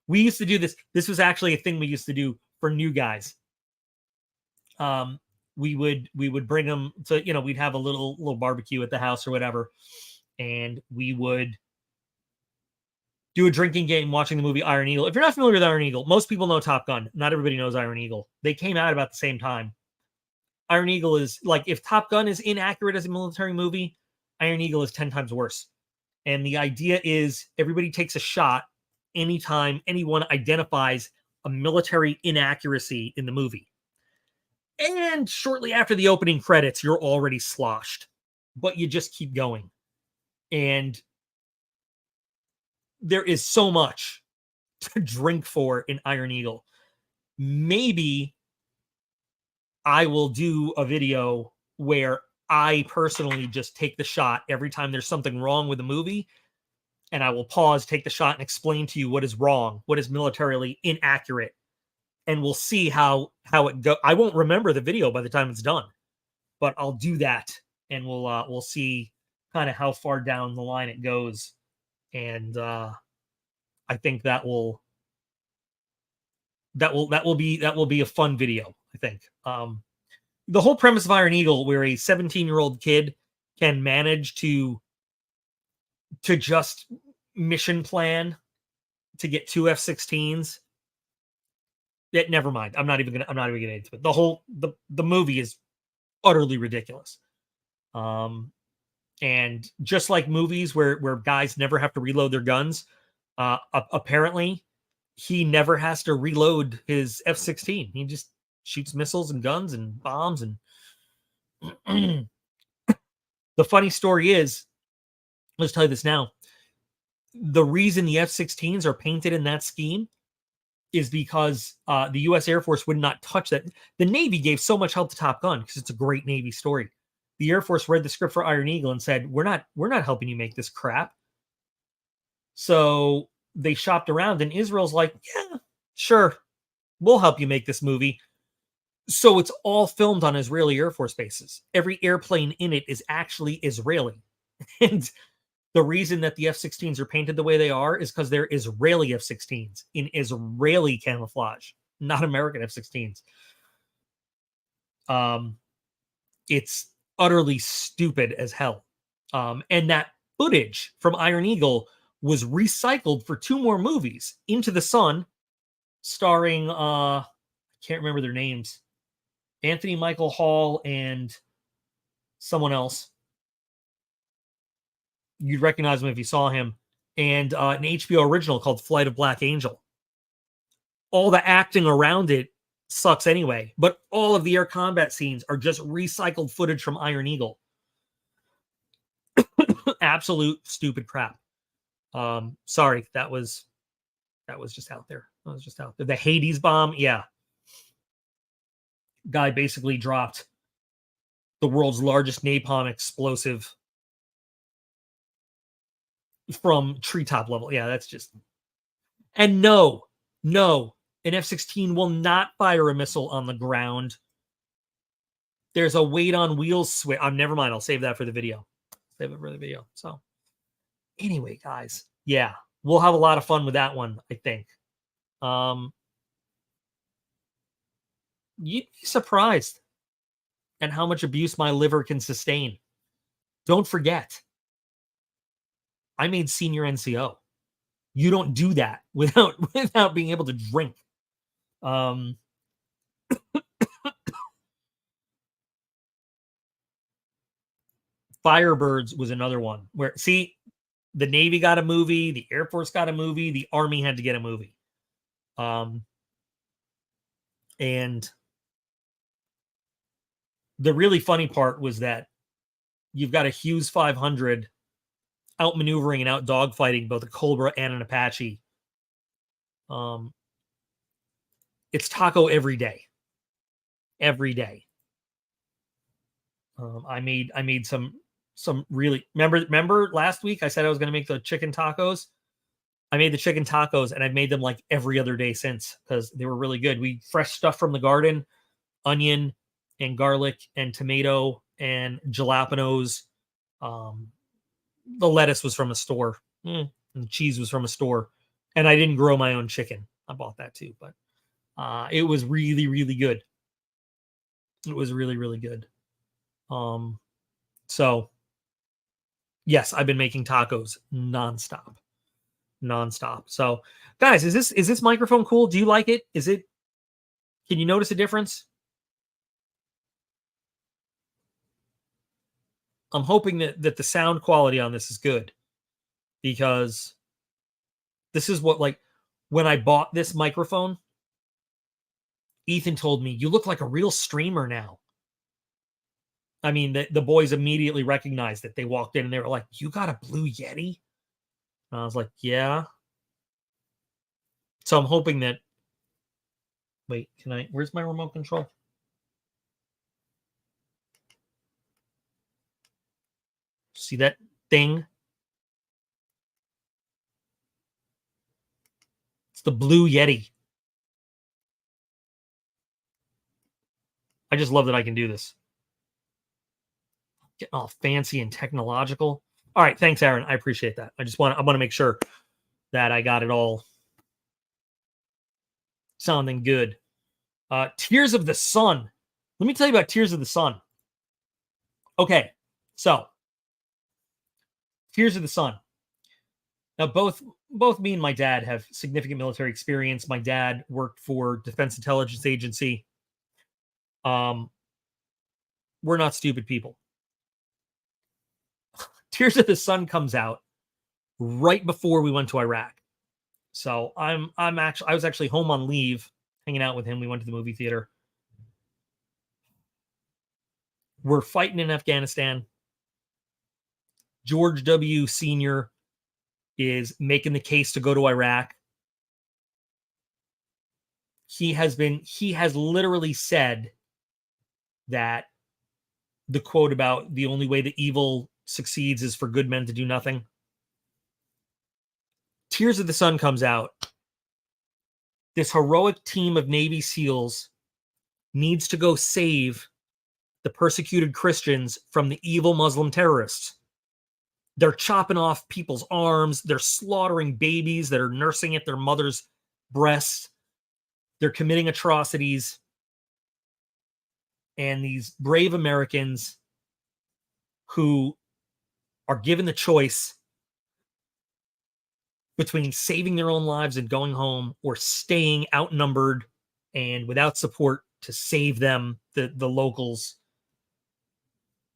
we used to do this. This was actually a thing we used to do for new guys. We would bring them to, we'd have a little barbecue at the house or whatever, and we would do a drinking game watching the movie Iron Eagle. If you're not familiar with Iron Eagle, most people know Top Gun. Not everybody knows Iron Eagle. They came out about the same time. Iron Eagle is like, if Top Gun is inaccurate as a military movie, Iron Eagle is 10 times worse. And the idea is everybody takes a shot anytime anyone identifies a military inaccuracy in the movie. And shortly after the opening credits, you're already sloshed, but you just keep going. And there is so much to drink for in Iron Eagle. Maybe I will do a video where I personally just take the shot every time there's something wrong with the movie, and I will pause, take the shot, and explain to you what is wrong, what is militarily inaccurate, and we'll see how it go. I won't remember the video by the time it's done, but I'll do that, and we'll see kind of how far down the line it goes, and I think that will that will be a fun video, I think. The whole premise of Iron Eagle, where a 17-year-old kid can manage to just mission plan to get 2 F-16s. Yeah, never mind. I'm not even gonna get into it. The movie is utterly ridiculous. And just like movies where guys never have to reload their guns, apparently he never has to reload his F-16. He just shoots missiles and guns and bombs. And the funny story is, let's tell you this now. The reason the F-16s are painted in that scheme is because the U.S. Air Force would not touch that. The Navy gave so much help to Top Gun because it's a great Navy story. The Air Force read the script for Iron Eagle and said, we're not helping you make this crap. So they shopped around, and Israel's like, yeah, sure, we'll help you make this movie. So it's all filmed on Israeli Air Force bases. Every airplane in it is actually Israeli. And the reason that the F-16s are painted the way they are is because they're Israeli F-16s in Israeli camouflage, not American F-16s. It's utterly stupid as hell. And that footage from Iron Eagle was recycled for 2 more movies, Into the Sun, starring I can't remember their names, Anthony Michael Hall and someone else. You'd recognize him if you saw him. And an HBO original called Flight of Black Angel. All the acting around it sucks anyway, but all of the air combat scenes are just recycled footage from Iron Eagle. Absolute stupid crap. Sorry, that was just out there. That was just out there. The Hades bomb, yeah. Guy basically dropped the world's largest napalm explosive from treetop level. Yeah, that's just. And no, an F-16 will not fire a missile on the ground. There's a weight on wheels switch. Never mind. I'll save that for the video. Save it for the video. So anyway, guys, yeah, we'll have a lot of fun with that one, I think. You'd be surprised at how much abuse my liver can sustain. Don't forget, I made senior NCO. You don't do that without being able to drink. Firebirds was another one where, see, the Navy got a movie, the Air Force got a movie, the Army had to get a movie. And the really funny part was that you've got a Hughes 500 outmaneuvering and out dogfighting both a Cobra and an Apache. It's taco every day. Every day. I made some really remember last week I said I was going to make the chicken tacos. I made the chicken tacos and I've made them like every other day since because they were really good. We fresh stuff from the garden, onion and garlic and tomato and jalapenos. The lettuce was from a store, and the cheese was from a store, and I didn't grow my own chicken. I bought that too, but it was really, really good. It was really, really good. So yes, I've been making tacos nonstop. So guys, is this microphone cool? Do you like it? Can you notice a difference? I'm hoping that the sound quality on this is good because this is what, like, when I bought this microphone, Ethan told me, you look like a real streamer now. I mean, the boys immediately recognized it. They walked in and they were like, you got a Blue Yeti? And I was like, yeah. So I'm hoping that, wait, where's my remote control? See that thing? It's the Blue Yeti. I just love that I can do this. Getting all fancy and technological. All right, thanks, Aaron. I appreciate that. I want to make sure that I got it all sounding good. Tears of the Sun. Let me tell you about Tears of the Sun. Okay, so Tears of the Sun. Now, both me and my dad have significant military experience. My dad worked for Defense Intelligence Agency. We're not stupid people. Tears of the Sun comes out right before we went to Iraq. So I was actually home on leave, hanging out with him. We went to the movie theater. We're fighting in Afghanistan. George W. Sr. is making the case to go to Iraq. He has literally said that the quote about the only way the evil succeeds is for good men to do nothing. Tears of the Sun comes out. This heroic team of Navy SEALs needs to go save the persecuted Christians from the evil Muslim terrorists. They're chopping off people's arms. They're slaughtering babies that are nursing at their mother's breasts. They're committing atrocities. And these brave Americans who are given the choice between saving their own lives and going home or staying outnumbered and without support to save them, the locals,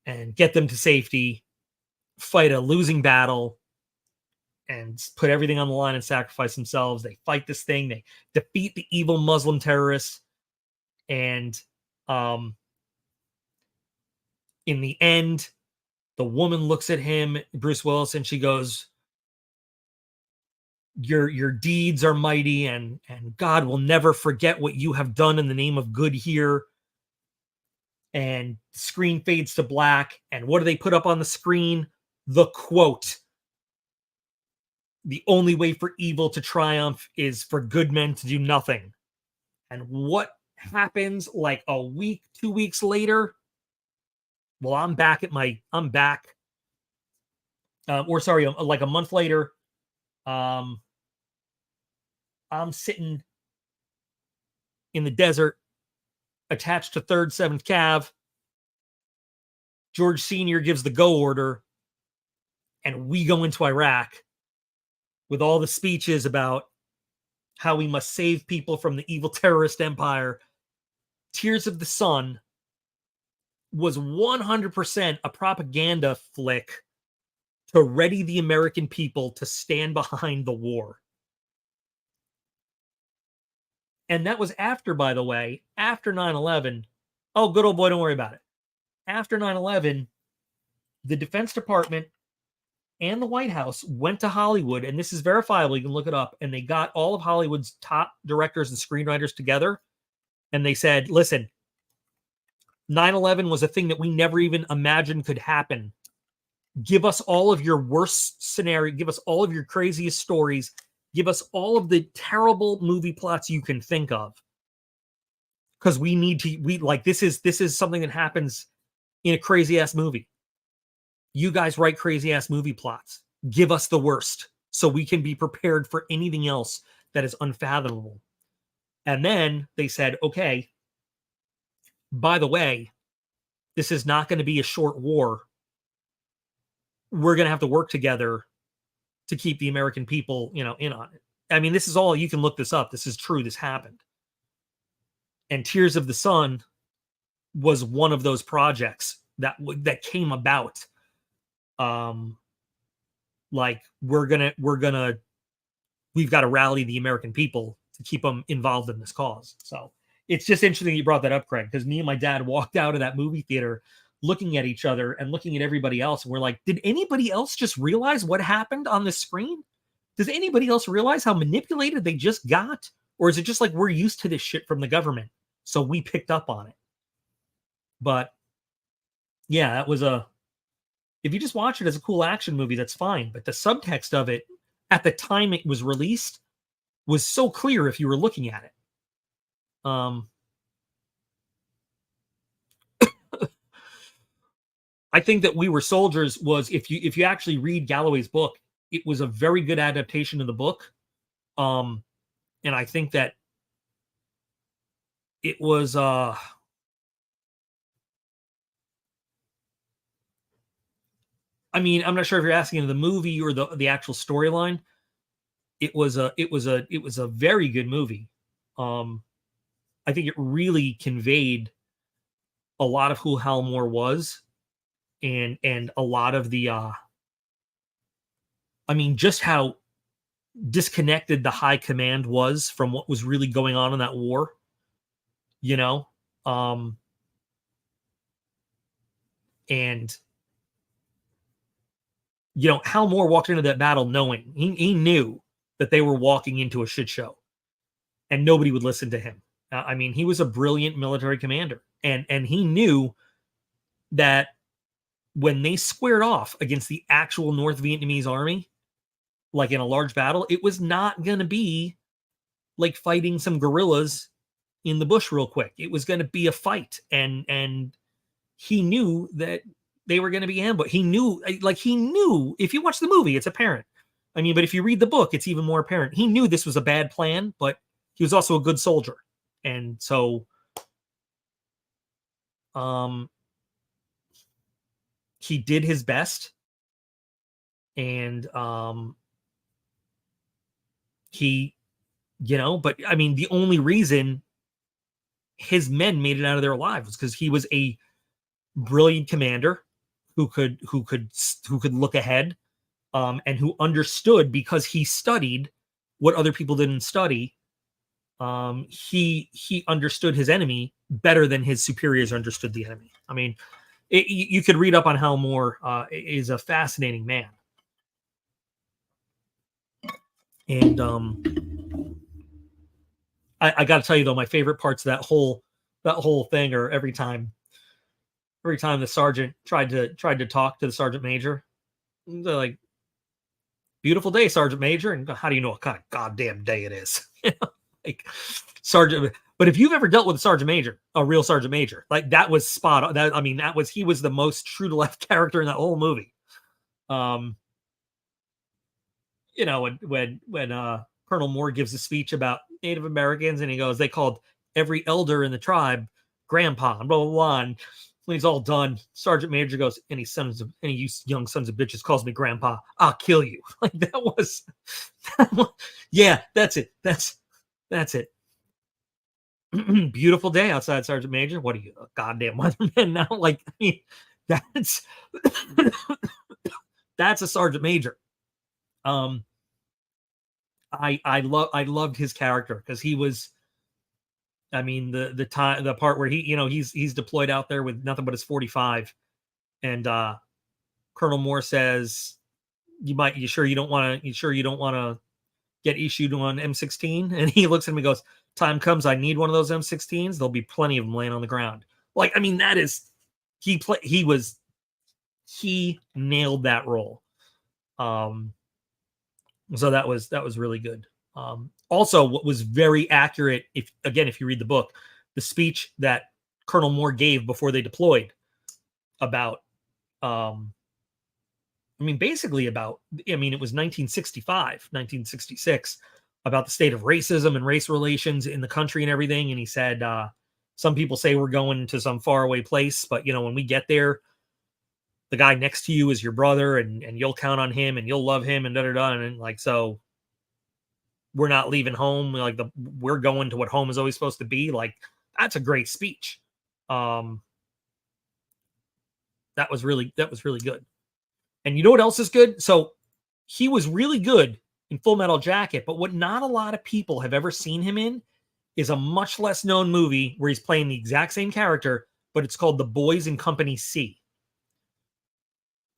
and get them to safety, fight a losing battle, and put everything on the line and sacrifice themselves. They fight this thing. They defeat the evil Muslim terrorists. And in the end, the woman looks at him, Bruce Willis, and she goes, your deeds are mighty, and God will never forget what you have done in the name of good here. And the screen fades to black. And what do they put up on the screen? The quote: the only way for evil to triumph is for good men to do nothing. And what happens like a week, 2 weeks later? Well, I'm back. Like a month later, I'm sitting in the desert, attached to 3rd, 7th Cav. George Sr. gives the go order, and we go into Iraq with all the speeches about how we must save people from the evil terrorist empire. Tears of the Sun was 100% a propaganda flick to ready the American people to stand behind the war. And that was after, by the way, after 9/11. Oh, good old boy, don't worry about it. After 9/11, the Defense Department and the White House went to Hollywood, and this is verifiable, you can look it up, and they got all of Hollywood's top directors and screenwriters together, and they said, listen, 9/11 was a thing that we never even imagined could happen. Give us all of your worst scenario. Give us all of your craziest stories. Give us all of the terrible movie plots you can think of. Because this is something that happens in a crazy ass movie. You guys write crazy ass movie plots. Give us the worst so we can be prepared for anything else that is unfathomable. And then they said, okay, by the way, this is not going to be a short war. We're going to have to work together to keep the American people, in on it. I mean, this is all, you can look this up. This is true. This happened. And Tears of the Sun was one of those projects that came about. We've got to rally the American people to keep them involved in this cause. So it's just interesting you brought that up, Craig, because me and my dad walked out of that movie theater looking at each other and looking at everybody else. And we're like, did anybody else just realize what happened on the screen? Does anybody else realize how manipulated they just got? Or is it just like we're used to this shit from the government, so we picked up on it? But yeah, that was if you just watch it as a cool action movie, that's fine. But the subtext of it at the time it was released was so clear if you were looking at it. I think that We Were Soldiers was, if you actually read Galloway's book, it was a very good adaptation of the book. And I think that it was I mean, I'm not sure if you're asking the movie or the actual storyline. It was a very good movie. Um, I think it really conveyed a lot of who Hal Moore was, and a lot of the I mean, just how disconnected the high command was from what was really going on in that war. You know, um, and Hal Moore walked into that battle knowing he knew that they were walking into a shit show, and nobody would listen to him. I mean, he was a brilliant military commander, and he knew that when they squared off against the actual North Vietnamese army, like in a large battle, it was not going to be like fighting some guerrillas in the bush real quick. It was going to be a fight, and he knew that they were going to be ambushed. He knew if you watch the movie, it's apparent. I mean, but if you read the book, it's even more apparent. He knew this was a bad plan, but he was also a good soldier, and so he did his best, and he, but I mean, the only reason his men made it out of their lives was because he was a brilliant commander who could look ahead, and who understood, because he studied what other people didn't study. He understood his enemy better than his superiors understood the enemy. I mean, you could read up on Hal Moore. Is a fascinating man, and I got to tell you though, my favorite parts of that whole thing are every time the sergeant tried to talk to the sergeant major. They're like, "Beautiful day, Sergeant Major," and how do you know what kind of goddamn day it is? Like, Sergeant. But if you've ever dealt with a sergeant major, a real sergeant major, like that was spot on. He was the most true to life character in that whole movie. When Colonel Moore gives a speech about Native Americans, and he goes, they called every elder in the tribe grandpa, and blah blah blah. And when he's all done, Sergeant Major goes, any you young sons of bitches calls me grandpa, I'll kill you. Like yeah, that's it. That's it. Beautiful day outside, Sergeant Major. What are you, a goddamn weatherman now? Like, I mean, that's that's a Sergeant Major. I loved his character because he was, I mean, the part where he's deployed out there with nothing but his 45, and Colonel Moore says, you sure you don't want to get issued on M16? And he looks at him and goes, time comes I need one of those M16s, there'll be plenty of them laying on the ground. Like, I mean, that is, he nailed that role. So that was really good. Also, what was very accurate, if you read the book, the speech that Colonel Moore gave before they deployed about, basically about, it was 1965, 1966, about the state of racism and race relations in the country and everything. And he said, some people say we're going to some faraway place, but when we get there, the guy next to you is your brother, and you'll count on him, and you'll love him, and da-da-da. And like, so we're not leaving home. Like, we're going to what home is always supposed to be. Like, that's a great speech. That was really good. And you know what else is good? So he was really good in Full Metal Jacket, but what not a lot of people have ever seen him in is a much less known movie where he's playing the exact same character, but it's called The Boys in Company C.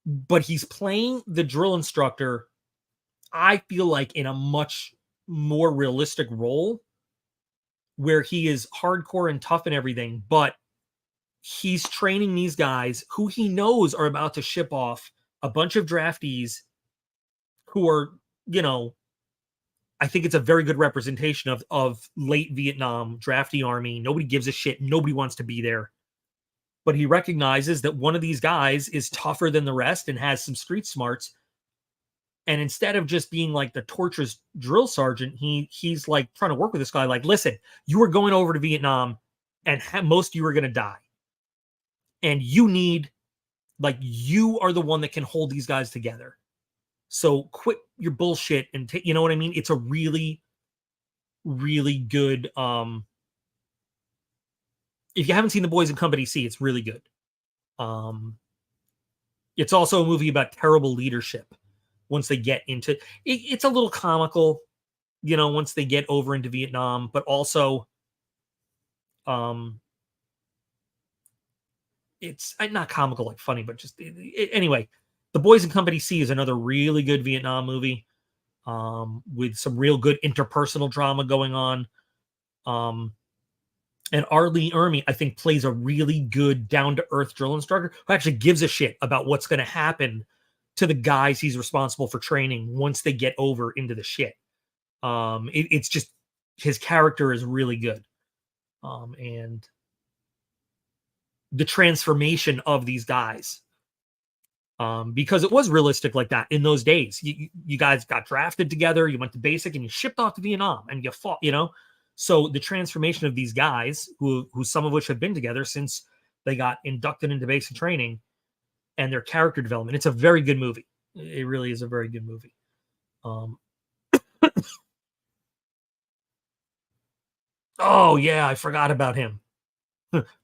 But he's playing the drill instructor, I feel like, in a much more realistic role, where he is hardcore and tough and everything, but he's training these guys who he knows are about to ship off a bunch of draftees who are, I think it's a very good representation of late Vietnam draftee army. Nobody gives a shit. Nobody wants to be there. But he recognizes that one of these guys is tougher than the rest and has some street smarts. And instead of just being like the torturous drill sergeant, he's like trying to work with this guy. Like, listen, you were going over to Vietnam. and most of you are going to die. And you need, like, you are the one that can hold these guys together. So quit your bullshit and take, you know what I mean? It's a really, really good. If you haven't seen The Boys in Company C, it's really good. It's also a movie about terrible leadership. Once they get into it's a little comical, you know, once they get over into Vietnam, but also, it's not comical like funny, but just anyway. The Boys in Company C is another really good Vietnam movie, with some real good interpersonal drama going on. And R. Lee Ermey, I think, plays a really good down-to-earth drill instructor who actually gives a shit about what's going to happen to the guys he's responsible for training once they get over into the shit. It's just, his character is really good. And the transformation of these guys, because it was realistic like that in those days. You guys got drafted together, you went to basic, and you shipped off to Vietnam, and you fought, you know? So the transformation of these guys, who some of which have been together since they got inducted into basic training, and their character development, it's a very good movie. It really is a very good movie. Oh yeah, I forgot about him.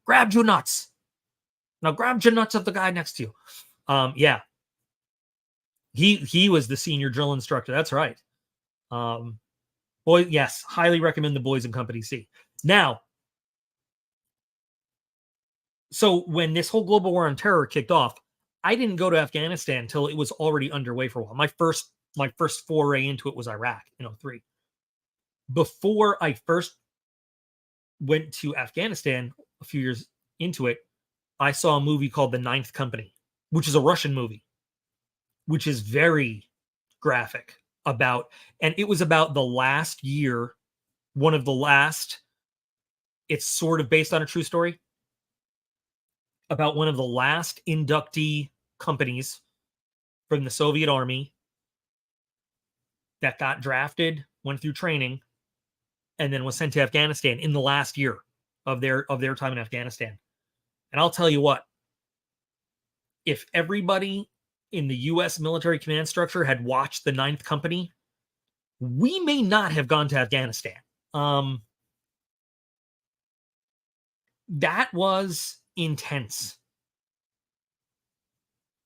Grab your nuts. Now grab your nuts of the guy next to you. Yeah. He was the senior drill instructor. That's right. Boy, yes, highly recommend The Boys in Company C. Now, so when this whole global war on terror kicked off, I didn't go to Afghanistan until it was already underway for a while. My first foray into it was Iraq in 2003. Before I first went to Afghanistan, a few years into it, I saw a movie called The Ninth Company, which is a Russian movie, which is very graphic and it was about the last year, one of the last, it's sort of based on a true story, about one of the last inductee companies from the Soviet Army that got drafted, went through training, and then was sent to Afghanistan in the last year of their time in Afghanistan. And I'll tell you what, if everybody in the U.S. military command structure had watched the Ninth Company, we may not have gone to Afghanistan. That was intense.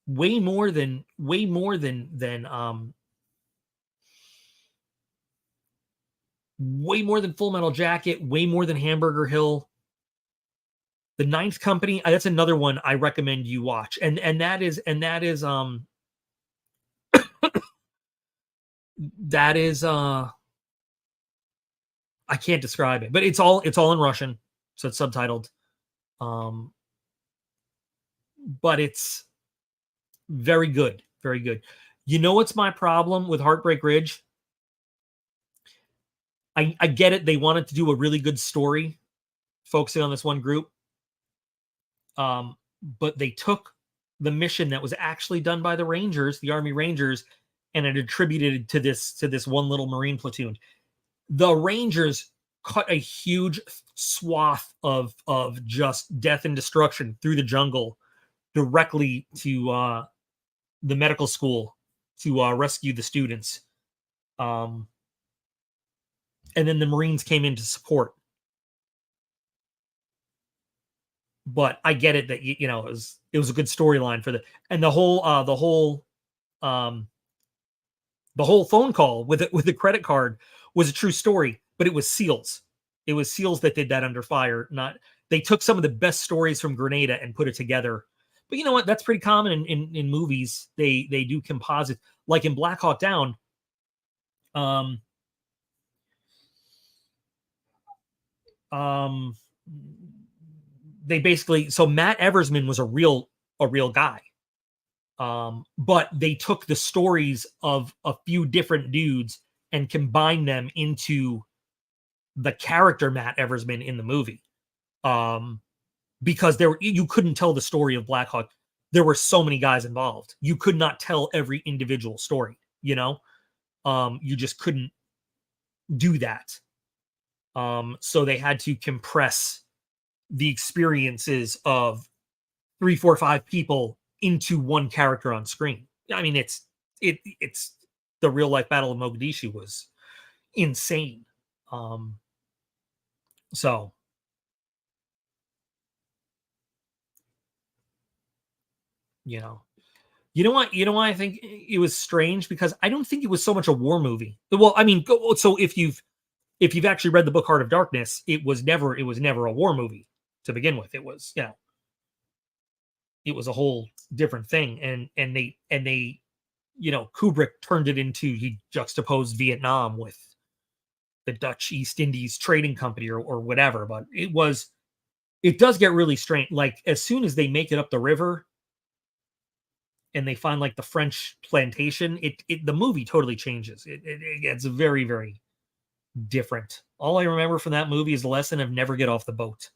Way more than Full Metal Jacket, way more than Hamburger Hill. The Ninth Company, that's another one I recommend you watch. And that is I can't describe it, but it's all in Russian, so it's subtitled. But it's very good, very good. You know what's my problem with Heartbreak Ridge? I get it. They wanted to do a really good story focusing on this one group. But they took the mission that was actually done by the Rangers, the Army Rangers, and it attributed to this one little Marine platoon. The Rangers cut a huge swath of just death and destruction through the jungle directly to the medical school to rescue the students. And then the Marines came in to support. But I get it that it was a good storyline for the whole phone call with the credit card was a true story, but it was SEALs. It was SEALs that did that under fire. They took some of the best stories from Grenada and put it together. But you know what? That's pretty common in movies. They do composite, like in Black Hawk Down. They basically, so Matt Eversman was a real guy. But they took the stories of a few different dudes and combined them into the character Matt Eversman in the movie. Because you couldn't tell the story of Black Hawk. There were so many guys involved. You could not tell every individual story, you just couldn't do that. So they had to compress the experiences of 3, 4, 5 people into one character on screen. I mean, it's the real life Battle of Mogadishu was insane. So you know, you know why I think it was strange, because I don't think it was so much a war movie. Well, I mean, so if you've actually read the book Heart of Darkness, it was never a war movie to begin with. It was, it was a whole different thing, and they Kubrick turned it into, he juxtaposed Vietnam with the Dutch East Indies Trading Company or whatever. But it does get really strange. Like, as soon as they make it up the river and they find like the French plantation, the movie totally changes. It gets very, very different. All I remember from that movie is the lesson of never get off the boat.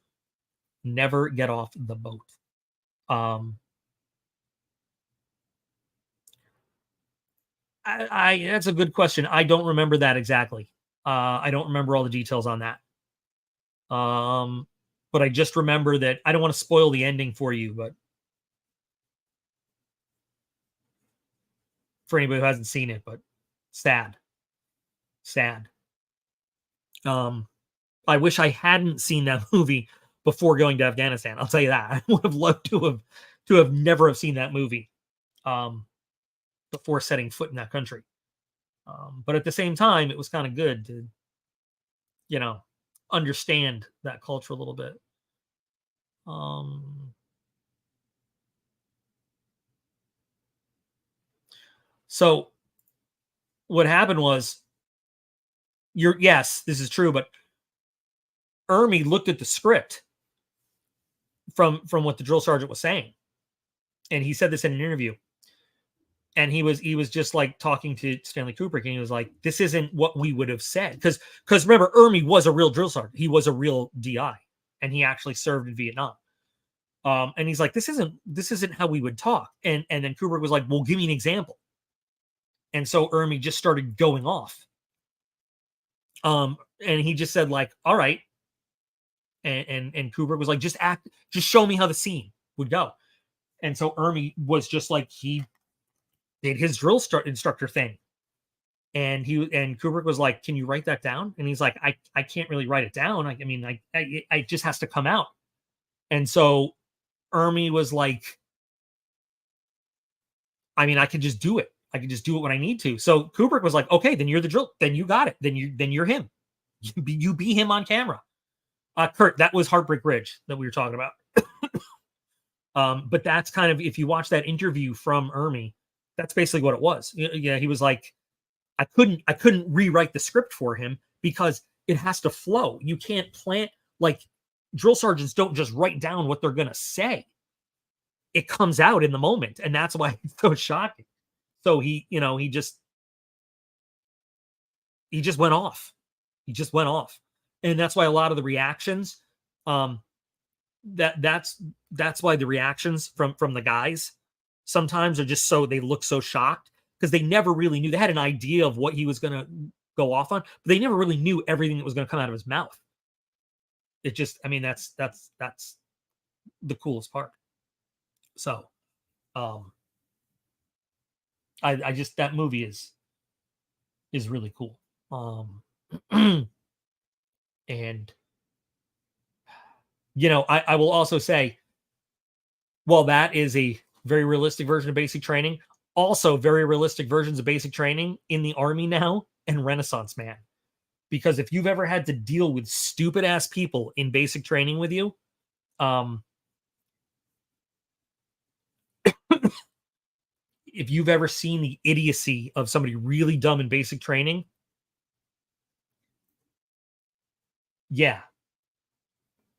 Never get off the boat. That's a good question. I don't remember that exactly. I don't remember all the details on that. But I just remember that, I don't want to spoil the ending for you, but for anybody who hasn't seen it, but sad. I wish I hadn't seen that movie before going to Afghanistan. I'll tell you that. I would have loved to have never have seen that movie before setting foot in that country. But at the same time, it was kind of good to, understand that culture a little bit. So what happened was, yes, this is true, but Ermi looked at the script from what the drill sergeant was saying, and he said this in an interview. And he was just like talking to Stanley Kubrick, and he was like, "This isn't what we would have said." Because remember, Ermi was a real drill sergeant. He was a real DI, and he actually served in Vietnam. And he's like, "This isn't how we would talk." And then Kubrick was like, "Well, give me an example." And so Ermi just started going off. And he just said like, "All right." And Kubrick was like, "Just show me how the scene would go." And so Ermi was just like, he did his drill instructor thing. And Kubrick was like, "Can you write that down?" And he's like, I can't really write it down. I mean, it just has to come out. And so Ermi was like, "I mean, I could just do it. I could just do it when I need to." So Kubrick was like, "Okay, then you're the drill. Then you got it. Then you're him. You be him on camera." Kurt, that was Heartbreak Ridge that we were talking about. But that's kind of, if you watch that interview from Ermi, that's basically what it was. Yeah, he was like, I couldn't rewrite the script for him because it has to flow. You can't plant, like, drill sergeants don't just write down what they're gonna say. It comes out in the moment, and that's why it's so shocking. So he just went off. He just went off. And that's why a lot of the reactions, that's why the reactions from the guys sometimes are just so, they look so shocked, because they never really knew. They had an idea of what he was going to go off on, but they never really knew everything that was going to come out of his mouth. It just, I mean, that's the coolest part. So, I just, that movie is really cool. And I will also say, well, that is a very realistic version of basic training. Also, very realistic versions of basic training in the Army now and Renaissance Man. Because if you've ever had to deal with stupid ass people in basic training with you, if you've ever seen the idiocy of somebody really dumb in basic training, yeah.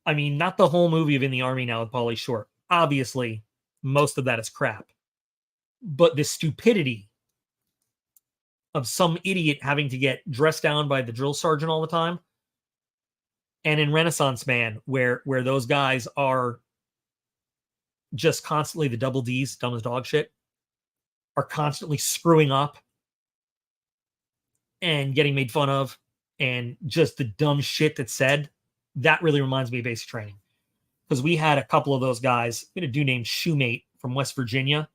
I mean, not the whole movie of In the Army Now with Pauly Shore. Obviously, most of that is crap. But the stupidity of some idiot having to get dressed down by the drill sergeant all the time, and in Renaissance Man, where those guys are just constantly, the double D's, dumb as dog shit, are constantly screwing up and getting made fun of, and just the dumb shit that's said, that really reminds me of basic training. because we had a couple of those guys. We had a dude named Shoemate from West Virginia.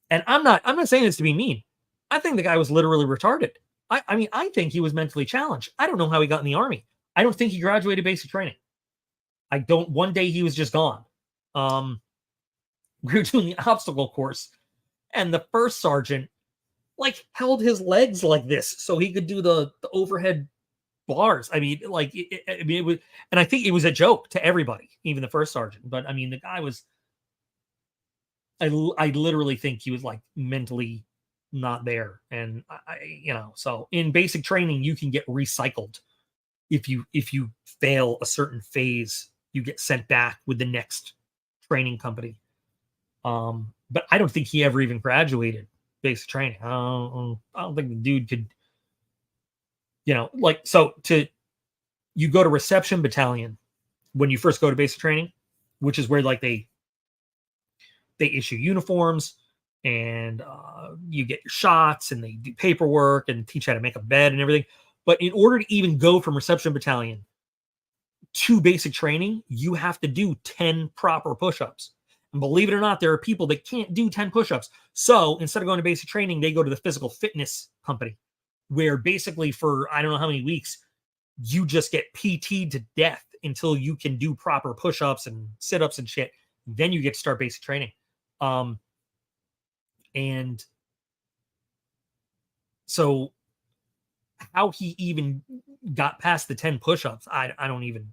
And I'm not saying this to be mean. I think the guy was literally retarded. I mean, I think he was mentally challenged. I don't know how he got in the Army. I don't think he graduated basic training. I don't. One day he was just gone. We were doing the obstacle course, and the first sergeant like held his legs like this so he could do the overhead bars. I mean, like, it was, and I think it was a joke to everybody, even the first sergeant. But I mean, the guy was. I literally think he was like mentally not there, and so in basic training you can get recycled. If you fail a certain phase, you get sent back with the next training company. But I don't think he ever even graduated basic training. I don't think the dude could, you go to reception battalion when you first go to basic training, which is where like they issue uniforms and you get your shots and they do paperwork and teach you how to make a bed and everything. But in order to even go from reception battalion to basic training, you have to do 10 proper push-ups. And believe it or not, there are people that can't do 10 push-ups. So instead of going to basic training, they go to the physical fitness company, where basically for I don't know how many weeks, you just get PT'd to death until you can do proper push-ups and sit-ups and shit. Then you get to start basic training. And so how he even got past the 10 push-ups, I don't even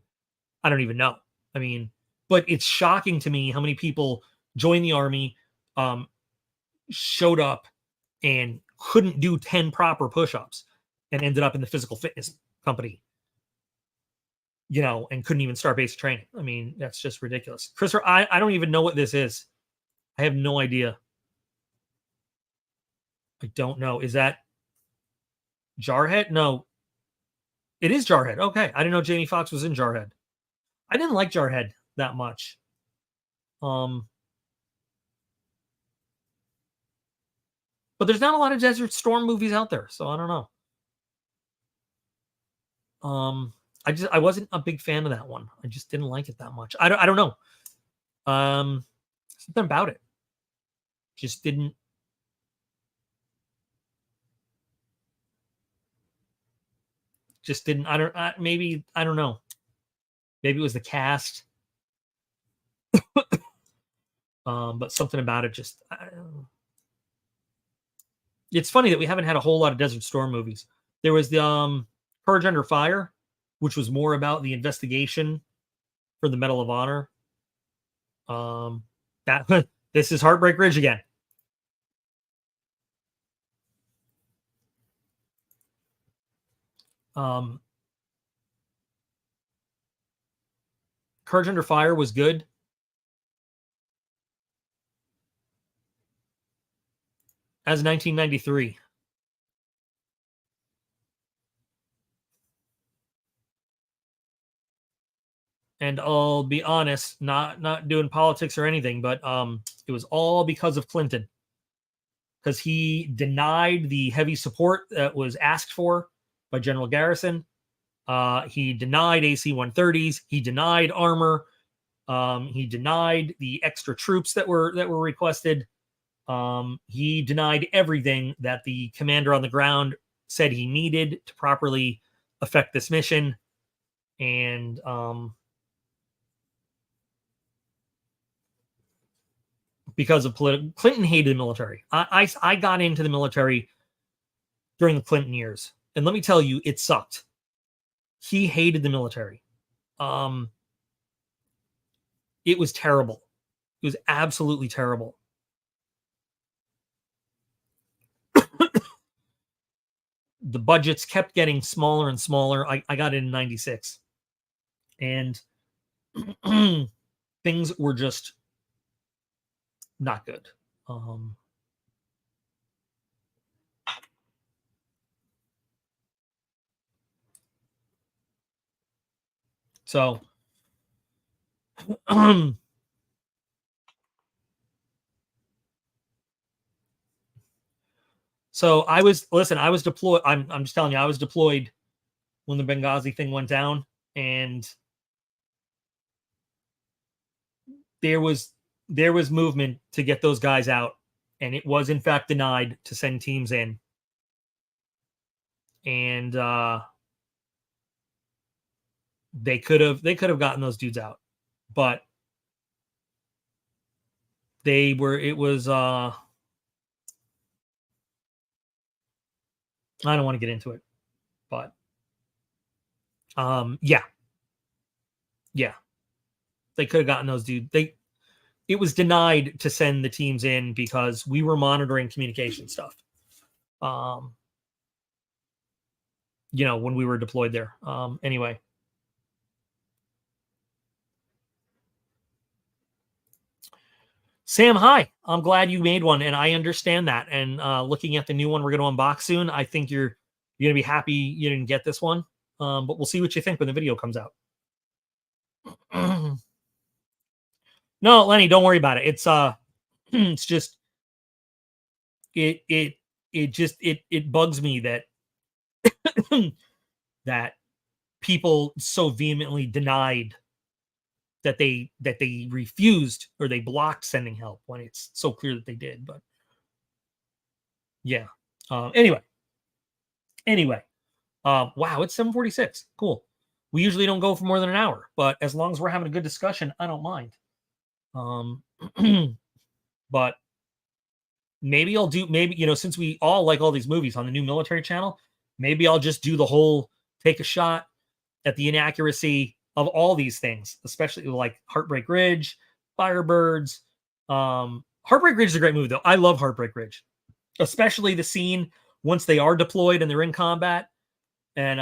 know. I mean, but it's shocking to me how many people joined the Army, showed up and couldn't do 10 proper push-ups and ended up in the physical fitness company, and couldn't even start basic training. I mean, that's just ridiculous. Christopher, I don't even know what this is. I have no idea. I don't know. Is that Jarhead? No. It is Jarhead. Okay. I didn't know Jamie Foxx was in Jarhead. I didn't like Jarhead that much. But there's not a lot of Desert Storm movies out there, so I don't know. I wasn't a big fan of that one. I just didn't like it that much. I don't know. Something about it just didn't. Maybe, I don't know. Maybe it was the cast. But something about it just, it's funny that we haven't had a whole lot of Desert Storm movies. There was the Courage Under Fire, which was more about the investigation for the Medal of Honor. This is Heartbreak Ridge again. Courage Under Fire was good. As 1993. And I'll be honest, not doing politics or anything, but it was all because of Clinton. Because he denied the heavy support that was asked for by General Garrison. He denied AC-130s. He denied armor. He denied the extra troops that were requested. He denied everything that the commander on the ground said he needed to properly effect this mission. And because of Clinton hated the military. I got into the military during the Clinton years, and let me tell you, it sucked. He hated the military. It was terrible. It was absolutely terrible. The budgets kept getting smaller and smaller. I got in 96, and things were just not good. So so I was deployed. I'm just telling you, I was deployed when the Benghazi thing went down, and there was movement to get those guys out, and it was in fact denied to send teams in. And they could have gotten those dudes out, but it was I don't want to get into it, but yeah, they could have gotten those dudes. It was denied to send the teams in because we were monitoring communication stuff. When we were deployed there. Anyway. Sam, hi. I'm glad you made one, and I understand that. And looking at the new one we're going to unbox soon, I think you're going to be happy you didn't get this one. But we'll see what you think when the video comes out. No, Lenny, don't worry about it. It's it's just it bugs me that that people so vehemently denied that they refused or they blocked sending help when it's so clear that they did. But yeah. Anyway. Wow, it's 7:46. Cool. We usually don't go for more than an hour, but as long as we're having a good discussion, I don't mind. But maybe I'll do, since we all like all these movies on the new military channel, maybe I'll just do the whole take a shot at the inaccuracy of all these things, especially like Heartbreak Ridge, Firebirds. Heartbreak Ridge is a great movie, though. I love Heartbreak Ridge, especially the scene once they are deployed and they're in combat, and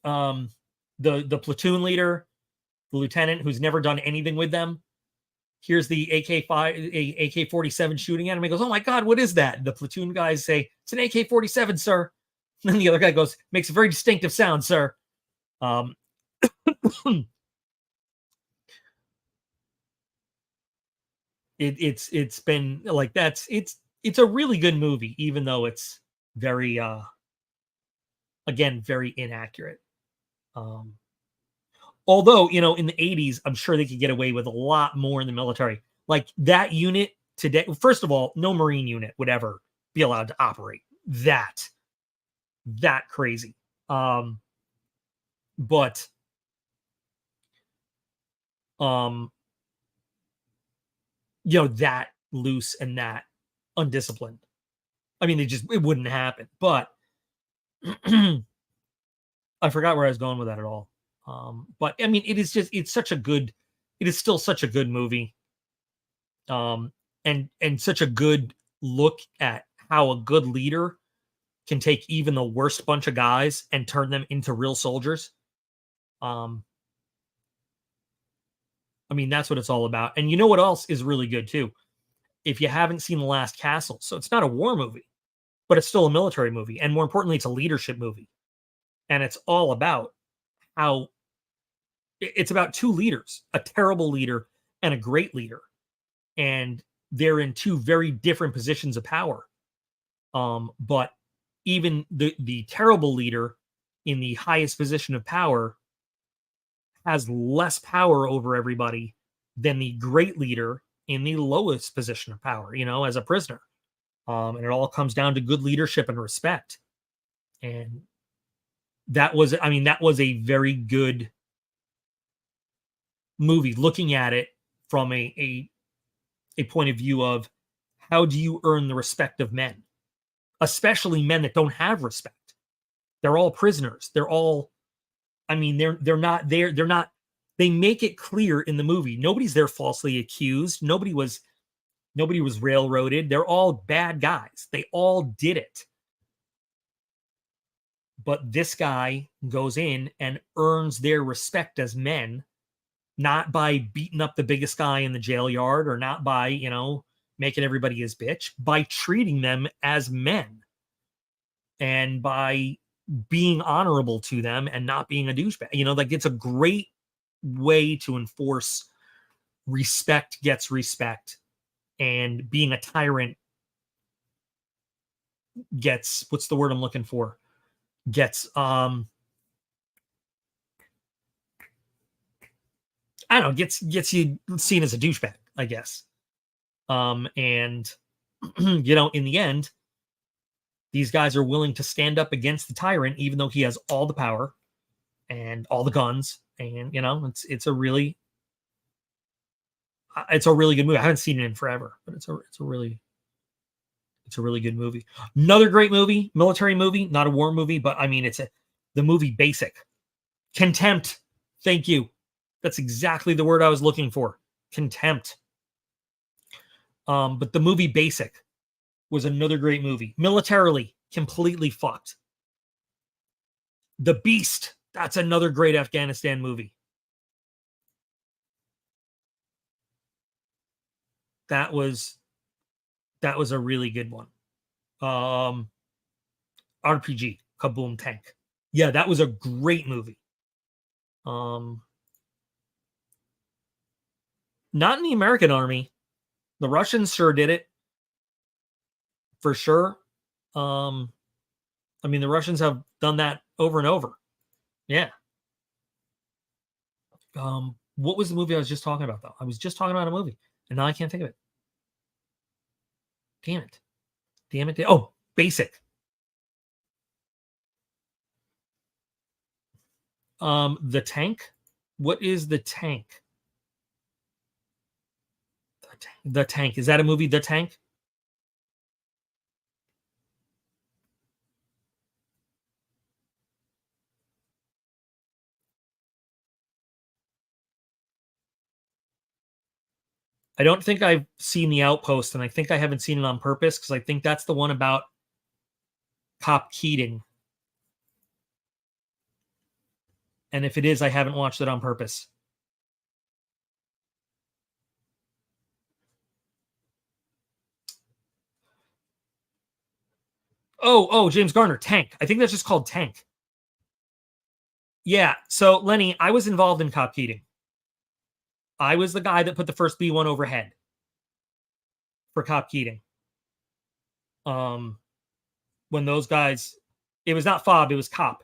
the platoon leader, the lieutenant who's never done anything with them, here's the AK-47 shooting at him. He goes, "Oh my God, what is that?" The platoon guys say, "It's an AK-47, sir." And then the other guy goes, "Makes a very distinctive sound, sir." It's been like it's a really good movie, even though it's very again very inaccurate. Although in the 80s, I'm sure they could get away with a lot more in the military. Like that unit today, first of all, no Marine unit would ever be allowed to operate that crazy. But that loose and that undisciplined. I mean, it wouldn't happen. But I forgot where I was going with that at all. But I mean, it is still such a good movie. And such a good look at how a good leader can take even the worst bunch of guys and turn them into real soldiers. I mean, that's what it's all about. And you know what else is really good too? If you haven't seen The Last Castle, so it's not a war movie, but it's still a military movie. And more importantly, it's a leadership movie. And it's all about how it's about two leaders, a terrible leader and a great leader. And they're in two very different positions of power. But even the terrible leader in the highest position of power has less power over everybody than the great leader in the lowest position of power, as a prisoner. And it all comes down to good leadership and respect. And that was a very good movie, looking at it from a point of view of how do you earn the respect of men, especially men that don't have respect. They're all prisoners. They're all, they're not there. They make it clear in the movie. Nobody's there falsely accused. Nobody was railroaded. They're all bad guys. They all did it. But this guy goes in and earns their respect as men, not by beating up the biggest guy in the jail yard, or not by, making everybody his bitch, by treating them as men and by being honorable to them and not being a douchebag. Like, it's a great way to enforce respect gets respect, and being a tyrant gets, what's the word I'm looking for? Gets, I I don't know, gets you seen as a douchebag, I guess. And you know, in the end, these guys are willing to stand up against the tyrant, even though he has all the power and all the guns. And you know, it's a really good movie. I haven't seen it in forever, but it's a really good movie. Another great movie, military movie, not a war movie, but I mean, the movie Basic. Contempt. Thank you. That's exactly the word I was looking for. Contempt. But the movie Basic was another great movie. Militarily, completely fucked. The Beast. That's another great Afghanistan movie. That was a really good one. RPG, Kaboom Tank. Yeah, that was a great movie. Not in the American army. The Russians sure did it. For sure. I mean, the Russians have done that over and over. Yeah. What was the movie I was just talking about, though? I was just talking about a movie, and now I can't think of it. Damn it. Damn it. Oh, Basic. The Tank. What is The Tank? The Tank. Is that a movie, The Tank? I don't think I've seen The Outpost, and I think I haven't seen it on purpose because I think that's the one about Cop Keating. And if it is, I haven't watched it on purpose. Oh, James Garner, Tank. I think that's just called Tank. Yeah. So, Lenny, I was involved in Cop Keating. I was the guy that put the first B1 overhead for Cop Keating. When those guys, it was not FOB, it was COP.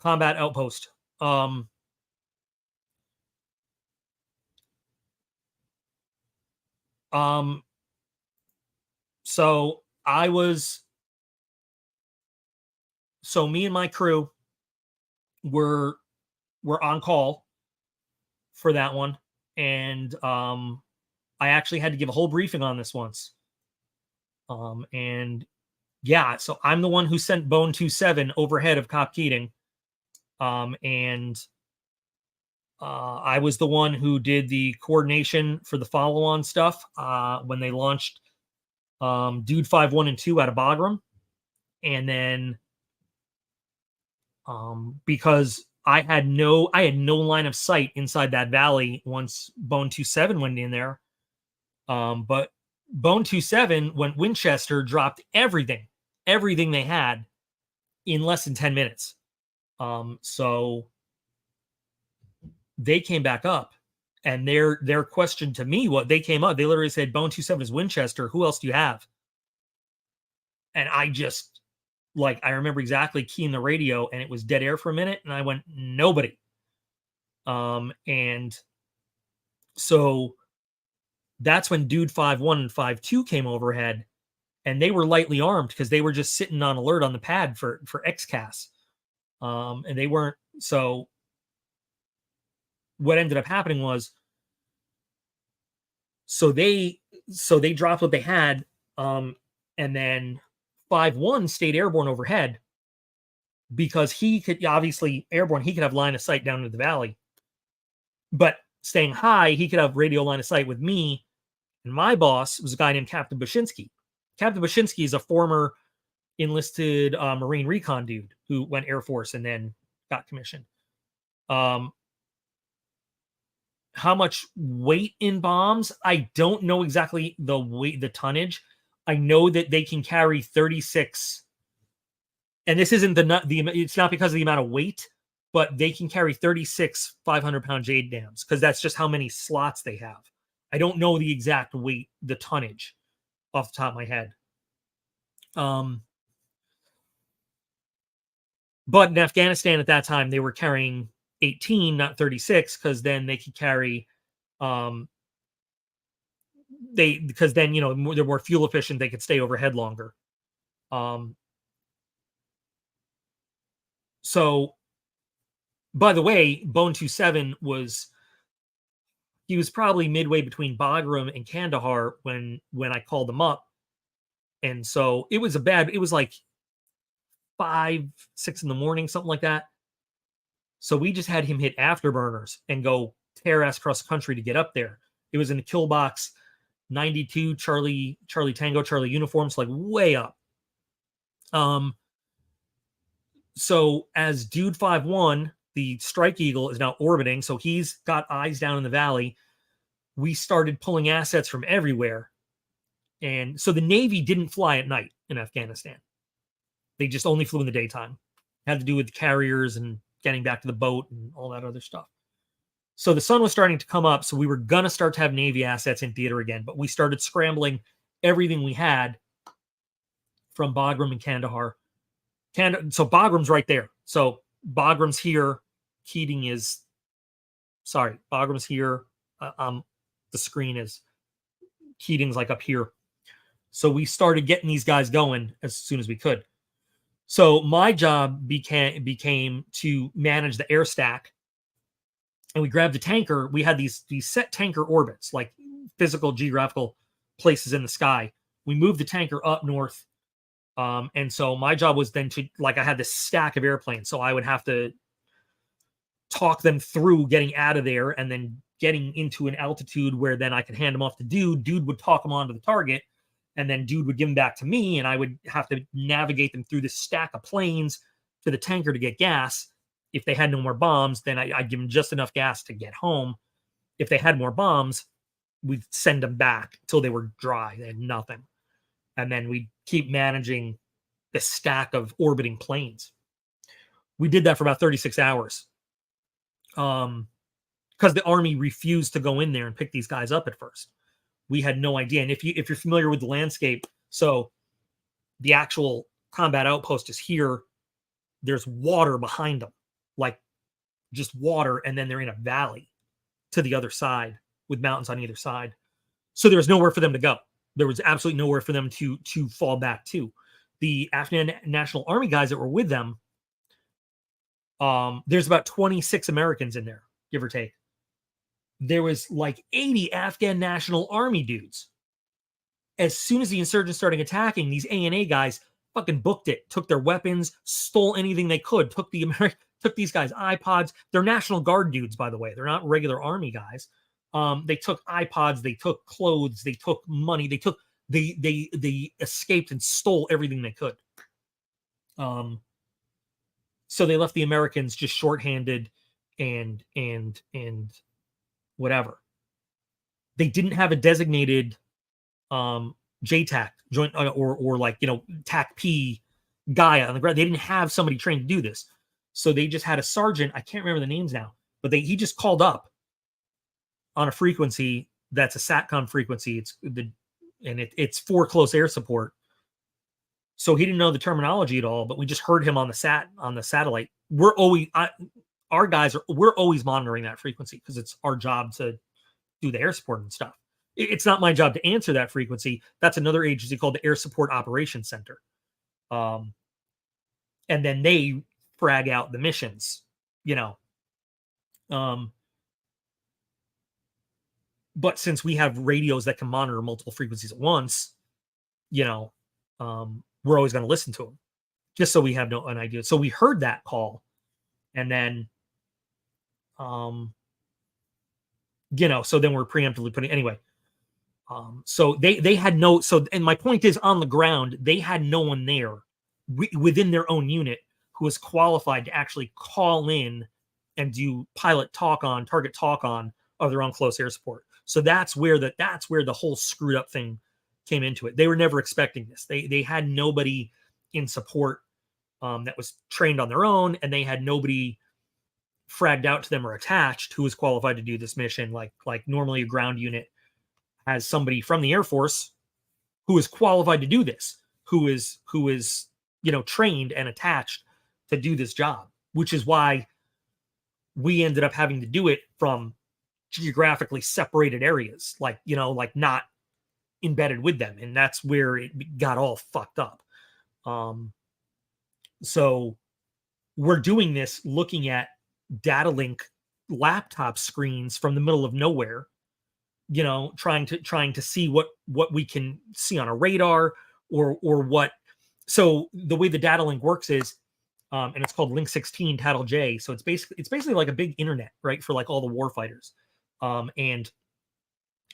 Combat Outpost. So me and my crew were on call for that one, and I actually had to give a whole briefing on this once. And yeah, so I'm the one who sent Bone 27 overhead of Cop Keating. And I was the one who did the coordination for the follow-on stuff when they launched Dude 5, 1, and 2 out of Bagram. And then because I had no line of sight inside that valley once Bone 27 went in there. But Bone 27 went Winchester, dropped everything they had in less than 10 minutes. So they came back up, and their question to me, what they came up, they literally said, Bone 27 is Winchester. Who else do you have? And I just, I remember exactly keying the radio, and it was dead air for a minute, and I went, nobody. And so that's when Dude 5-1 and 5-2 came overhead, and they were lightly armed because they were just sitting on alert on the pad for XCAS. And they weren't. So what ended up happening was, so they dropped what they had, and then 5-1 stayed airborne overhead because he could, obviously airborne, he could have line of sight down into the valley, but staying high, he could have radio line of sight with me. And my boss was a guy named Captain Bashinsky. Captain Bashinsky is a former enlisted Marine recon dude who went Air Force and then got commissioned. How much weight in bombs? I don't know exactly the weight, the tonnage. I know that they can carry 36, and this isn't it's not because of the amount of weight, but they can carry 36 500-pound JDAMs because that's just how many slots they have. I don't know the exact weight, the tonnage, off the top of my head. But in Afghanistan at that time, they were carrying 18, not 36, because then they could carry because then, you know, they're more fuel efficient, they could stay overhead longer. So by the way, Bone 27 he was probably midway between Bagram and Kandahar when I called him up. And so it was like 5, 6 in the morning, something like that. So we just had him hit afterburners and go tear ass cross country to get up there. It was in a kill box 92 Charlie Tango Charlie uniforms, like way up. So as Dude 5-1, the Strike Eagle is now orbiting, so he's got eyes down in the valley. We started pulling assets from everywhere. And so the Navy didn't fly at night in Afghanistan. They just only flew in the daytime. Had to do with carriers and getting back to the boat and all that other stuff. So the sun was starting to come up, so we were going to start to have Navy assets in theater again, but we started scrambling everything we had from Bagram and Kandahar. So Bagram's right there. So Bagram's here. Keating is, Bagram's here. The screen is, Keating's like up here. So we started getting these guys going as soon as we could. So my job became to manage the air stack. And we grabbed a tanker. We had these set tanker orbits, like physical geographical places in the sky. We moved the tanker up north. And so my job was then I had this stack of airplanes. So I would have to talk them through getting out of there and then getting into an altitude where then I could hand them off to Dude. Dude would talk them onto the target, and then Dude would give them back to me, and I would have to navigate them through this stack of planes to the tanker to get gas. If they had no more bombs, then I'd give them just enough gas to get home. If they had more bombs, we'd send them back until they were dry. They had nothing. And then we'd keep managing the stack of orbiting planes. We did that for about 36 hours. Because the Army refused to go in there and pick these guys up at first. We had no idea. And if you're familiar with the landscape, so the actual combat outpost is here. There's water behind them, like just water, and then they're in a valley to the other side with mountains on either side. So there was nowhere for them to go. There was absolutely nowhere for them to fall back to. The Afghan National Army guys that were with them, there's about 26 Americans in there, give or take. There was like 80 Afghan National Army dudes. As soon as the insurgents started attacking, these ANA guys fucking booked it, took their weapons, stole anything they could, took these guys' iPods. They're National Guard dudes, by the way. They're not regular Army guys. They took iPods, they took clothes, they took money, they escaped and stole everything they could. So they left the Americans just shorthanded and whatever. They didn't have a designated JTAC joint or like, you know, TAC P guy on the ground. They didn't have somebody trained to do this. So they just had a sergeant. I can't remember the names now, but he just called up on a frequency that's a SATCOM frequency. It's for close air support. So he didn't know the terminology at all, but we just heard him on the satellite. We're always monitoring that frequency because it's our job to do the air support and stuff. It's not my job to answer that frequency. That's another agency called the Air Support Operations Center. And then they frag out the missions, you know. But since we have radios that can monitor multiple frequencies at once, you know, we're always going to listen to them just so we have an idea. So we heard that call, and then, you know, so then we're preemptively putting anyway. So they had no, so, and my point is, on the ground, they had no one there within their own unit who was qualified to actually call in and do target talk on of their own close air support. So that's where the whole screwed up thing came into it. They were never expecting this. They had nobody in support that was trained on their own, and they had nobody fragged out to them or attached who was qualified to do this mission. Like normally a ground unit has somebody from the Air Force who is qualified to do this, who is, you know, trained and attached to do this job, which is why we ended up having to do it from geographically separated areas, like, like not embedded with them. And that's where it got all fucked up. So we're doing this looking at data link laptop screens from the middle of nowhere, trying to see what we can see on a radar or what. So the way the data link works is, and it's called Link 16 Tattle J. So it's basically like a big internet, right, for like all the warfighters. And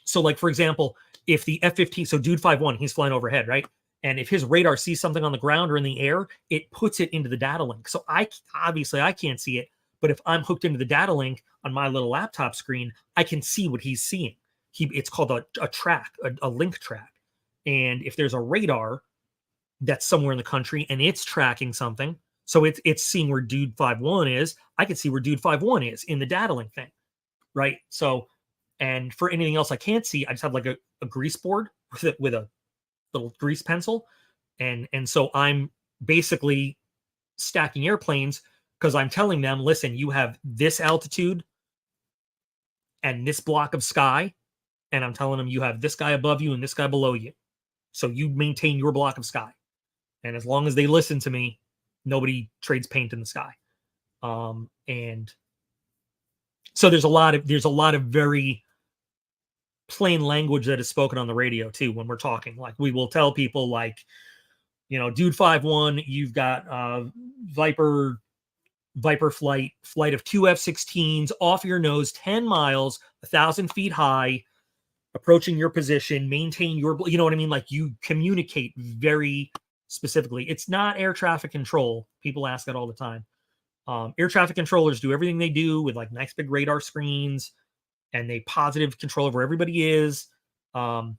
so, like, for example, if the F-15, so Dude 5-1, he's flying overhead, right? And if his radar sees something on the ground or in the air, it puts it into the data link. So I can't see it, but if I'm hooked into the data link on my little laptop screen, I can see what he's seeing. It's called a track, a link track. And if there's a radar that's somewhere in the country and it's tracking something, so it's seeing where Dude 5-1 is, I can see where Dude 5-1 is in the data link thing, right? So, and for anything else I can't see, I just have like a grease board with a little grease pencil. And so I'm basically stacking airplanes because I'm telling them, listen, you have this altitude and this block of sky. And I'm telling them you have this guy above you and this guy below you. So you maintain your block of sky. And as long as they listen to me, nobody trades paint in the sky. And so there's a lot of very plain language that is spoken on the radio too when we're talking. Like, we will tell people, like, Dude 5-1, you've got Viper flight of 2 F-16s off your nose, 10 miles, 1,000 feet high, approaching your position, maintain your, you know what I mean? Like, you communicate very specifically. It's not air traffic control. People ask that all the time. Air traffic controllers do everything they do with like nice big radar screens, and they positive control of where everybody is. We're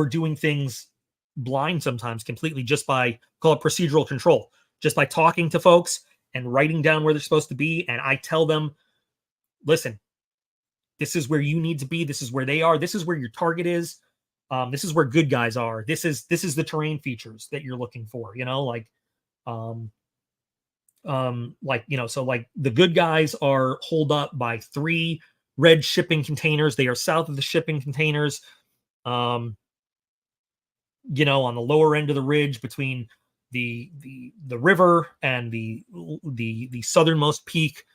doing things blind sometimes, completely, just by, call it procedural control, just by talking to folks and writing down where they're supposed to be. And I tell them, listen, this is where you need to be. This is where they are. This is where your target is. This is where good guys are. This is the terrain features that you're looking for, so like the good guys are holed up by 3 red shipping containers. They are south of the shipping containers, on the lower end of the ridge between the river and the southernmost peak.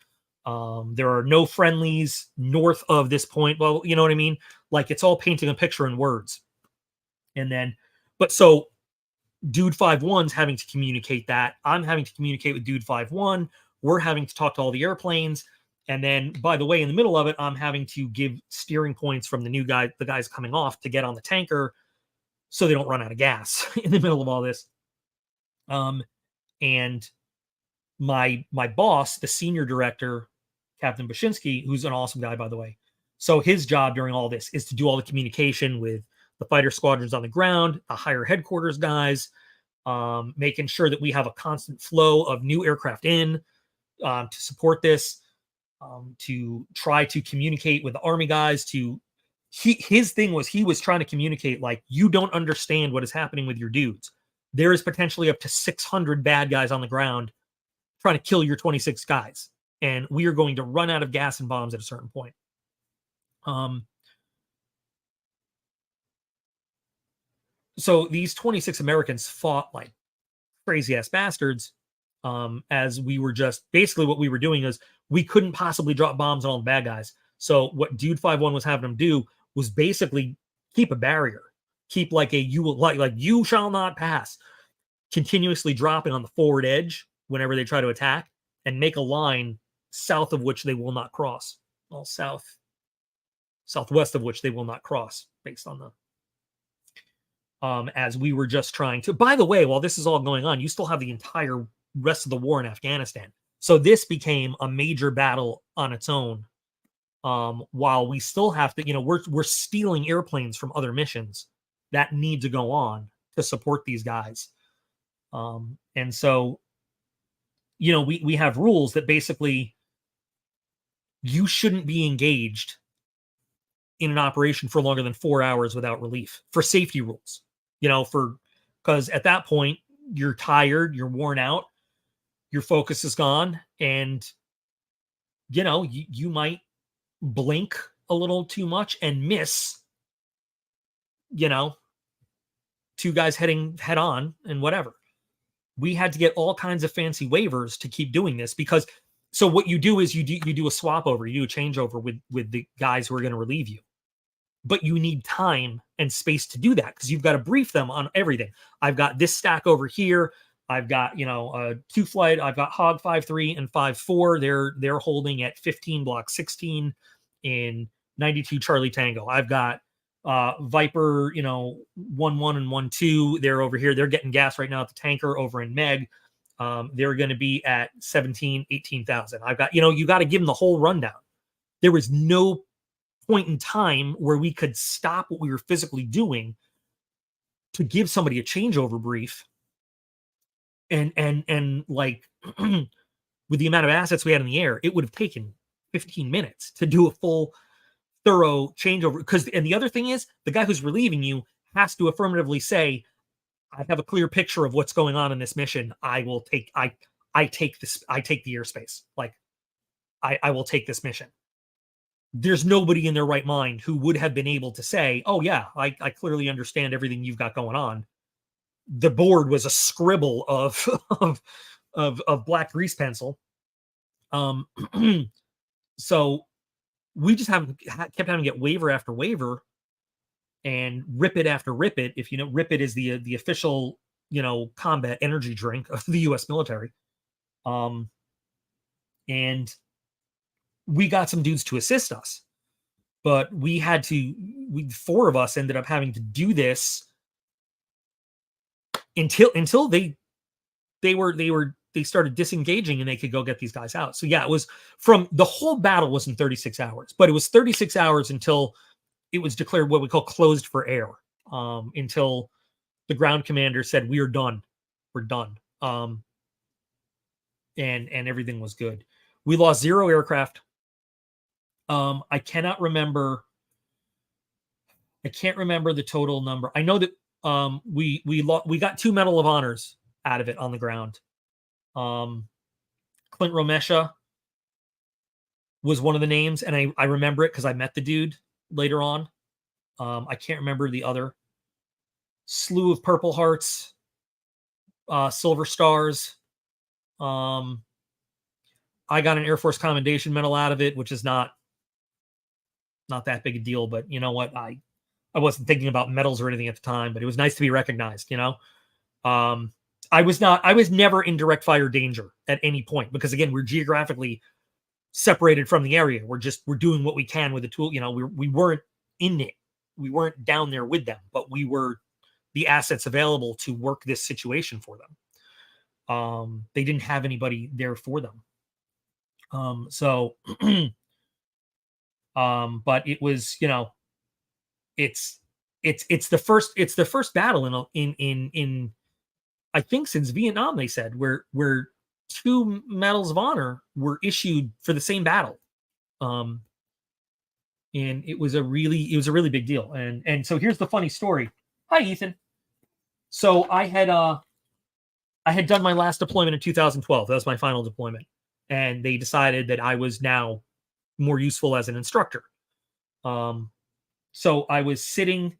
There are no friendlies north of this point. Well, you know what I mean? Like, it's all painting a picture in words. And then, but so Dude 5-1's having to communicate that. I'm having to communicate with Dude 5-1. We're having to talk to all the airplanes. And then, by the way, in the middle of it, I'm having to give steering points from the guys coming off to get on the tanker so they don't run out of gas in the middle of all this. And my boss, the senior director, Captain Bashinsky, who's an awesome guy, by the way. So his job during all this is to do all the communication with the fighter squadrons on the ground, the higher headquarters guys, making sure that we have a constant flow of new aircraft in to support this, to try to communicate with the Army guys. His thing was, he was trying to communicate, like, you don't understand what is happening with your dudes. There is potentially up to 600 bad guys on the ground trying to kill your 26 guys. And we are going to run out of gas and bombs at a certain point. So these 26 Americans fought like crazy ass bastards, as we were just, basically what we were doing is, we couldn't possibly drop bombs on all the bad guys. So what Dude 5-1 was having them do was basically keep a barrier, keep like you shall not pass, continuously dropping on the forward edge whenever they try to attack, and make a line south of which they will not cross. Well, southwest of which they will not cross, based on the as we were just trying to. By the way, while this is all going on, you still have the entire rest of the war in Afghanistan. So this became a major battle on its own. While we still have to, we're stealing airplanes from other missions that need to go on to support these guys. And so, we have rules that basically, you shouldn't be engaged in an operation for longer than 4 hours without relief, for safety rules, because at that point you're tired, you're worn out. your focus is gone, and you might blink a little too much and miss, two guys heading head on and whatever. We had to get all kinds of fancy waivers to keep doing this, because so what you do is you do a swap over, you do a changeover with the guys who are going to relieve you. But you need time and space to do that, because you've got to brief them on everything. I've got this stack over here. I've got, two flight. I've got Hog 5-3 and 5-4. They're holding at 15 block 16 in 92 Charlie Tango. I've got Viper, 1-1 and 1-2. They're over here. They're getting gas right now at the tanker over in Meg. They're going to be at 17, 18,000. I've got, you got to give them the whole rundown. There was no point in time where we could stop what we were physically doing to give somebody a changeover brief. And like with the amount of assets we had in the air, it would have taken 15 minutes to do a full thorough changeover. And the other thing is, the guy who's relieving you has to affirmatively say, I have a clear picture of what's going on in this mission. I take the airspace. Like I will take this mission. There's nobody in their right mind who would have been able to say, oh yeah, I clearly understand everything you've got going on. The board was a scribble of black grease pencil. So we just kept having to get waiver after waiver and rip it after rip it. If rip it is the official, combat energy drink of the U.S. military. And we got some dudes to assist us, but four of us ended up having to do this until they started disengaging and they could go get these guys out. So yeah, it was from the whole battle was in 36 hours, but it was 36 hours until it was declared what we call closed for air, until the ground commander said, we're done. And everything was good. We lost 0 aircraft. I can't remember the total number. I know that we got 2 Medal of Honors out of it on the ground. Clint Romesha was one of the names, and I remember it because I met the dude later on. I can't remember the other. Slew of Purple Hearts, Silver Stars. I got an Air Force Commendation Medal out of it, which is not that big a deal, but you know what? I wasn't thinking about medals or anything at the time, but it was nice to be recognized, I was never in direct fire danger at any point, because again, we're geographically separated from the area. We're doing what we can with the tool. We weren't in it. We weren't down there with them, but we were the assets available to work this situation for them. They didn't have anybody there for them. But it was, it's the first battle in I think since Vietnam, they said, where 2 medals of honor were issued for the same battle. And it was a really big deal. And so here's the funny story. Hi, Ethan. So I had done my last deployment in 2012. That was my final deployment. And they decided that I was now more useful as an instructor. So I was sitting,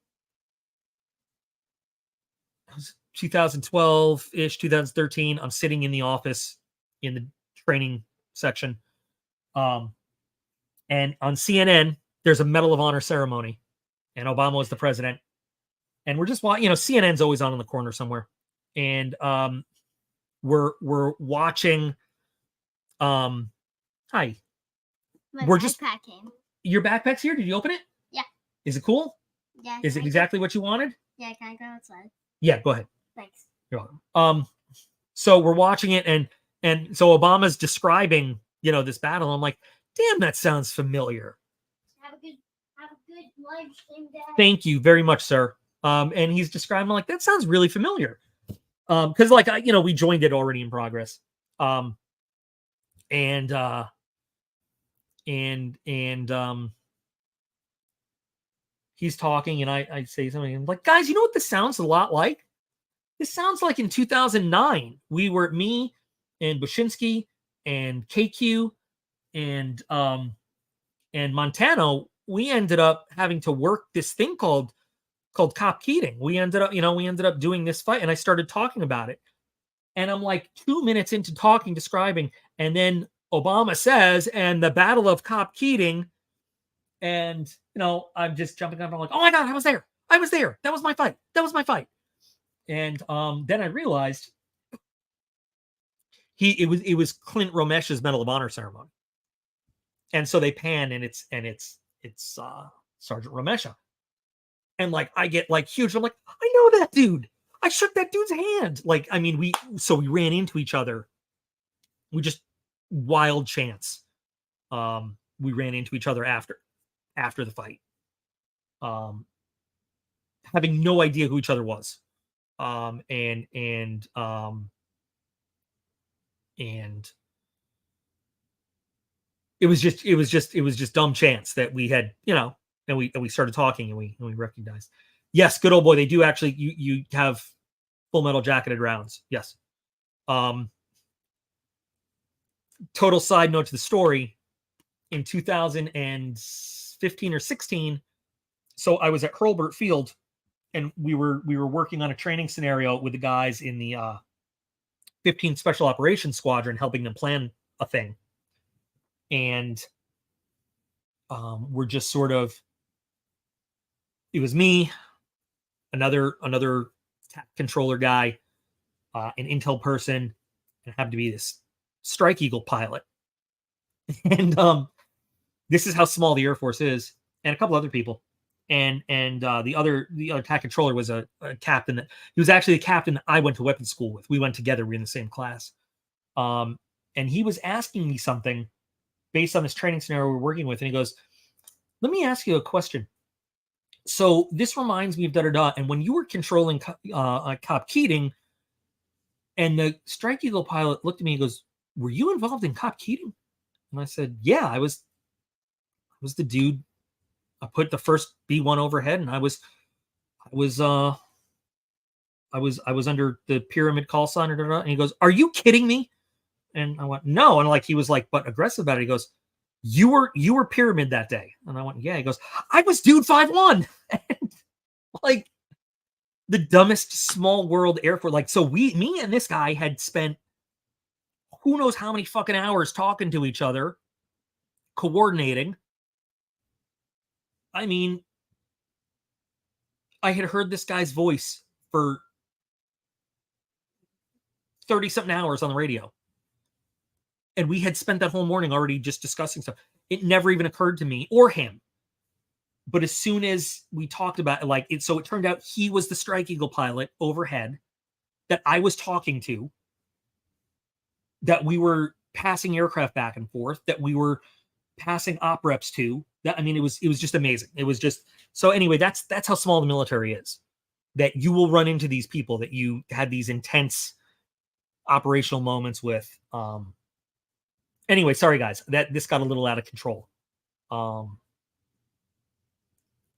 2012-ish, 2013, I'm sitting in the office in the training section. And on CNN, there's a Medal of Honor ceremony, and Obama was the president. And we're just watching, CNN's always on in the corner somewhere. And we're watching. Hi. We're just backpacking. Your backpack's here? Did you open it? Yeah. Is it cool? Yeah. Is it exactly what you wanted? Yeah, can I go outside? Yeah, go ahead. Thanks. You're welcome. So we're watching it, and so Obama's describing, this battle. I'm like, damn, that sounds familiar. Have a good live stream, Dad. Thank you very much, sir. And he's describing, like, that sounds really familiar. Because we joined it already in progress. He's talking, and I say something. I'm like, guys, you know what this sounds a lot like? This sounds like in 2009. Me, and Bushinsky and KQ and Montano, we ended up having to work this thing called cop Keating. We ended up doing this fight, and I started talking about it. And I'm like 2 minutes into talking, describing, and then Obama says, and the Battle of Cop Keating, and I'm just jumping up. I'm like, oh my god, I was there. That was my fight. And then I realized it was Clint Romesh's Medal of Honor ceremony, and so they pan, and it's Sergeant Romesha, and like I get like huge. I'm like, I know that dude. I shook that dude's hand. Like, I mean, we ran into each other. We just wild chance. We ran into each other after the fight, having no idea who each other was, and it was just dumb chance that we had, and we started talking, and we recognized. Yes, good old boy. They do actually. You have full metal jacketed rounds. Yes. Total side note to the story. In 2015 or 16, so I was at Hurlburt Field, and we were working on a training scenario with the guys in the 15th Special Operations Squadron, helping them plan a thing. And we're just sort of, it was me, another controller guy, an intel person, and happened to be this Strike Eagle pilot. And this is how small the Air Force is, and a couple other people. And the other TAC controller was a captain. He was actually the captain that I went to weapons school with. We went together. We were in the same class. And he was asking me something based on this training scenario we're working with. And he goes, let me ask you a question. So this reminds me of da-da-da. And when you were controlling Cop Keating, and the Strike Eagle pilot looked at me and goes, were you involved in Cop Keating? And I said, yeah, I was the dude. I put the first B1 overhead, and I was under the pyramid call sign. And he goes, are you kidding me? And I went, no. And like, he was like, but aggressive about it. He goes, you were pyramid that day. And I went, yeah. He goes, I was dude 5-1. And like, the dumbest small world Air Force. Like, so me and this guy had spent who knows how many fucking hours talking to each other, coordinating. I mean, I had heard this guy's voice for 30-something hours on the radio. And we had spent that whole morning already just discussing stuff. It never even occurred to me or him. But as soon as we talked about it, so it turned out he was the Strike Eagle pilot overhead that I was talking to, that we were passing aircraft back and forth, that we were passing op reps to. That, I mean, it was just amazing. It was just, so anyway, that's how small the military is, that you will run into these people that you had these intense operational moments with. Anyway, sorry guys, that this got a little out of control.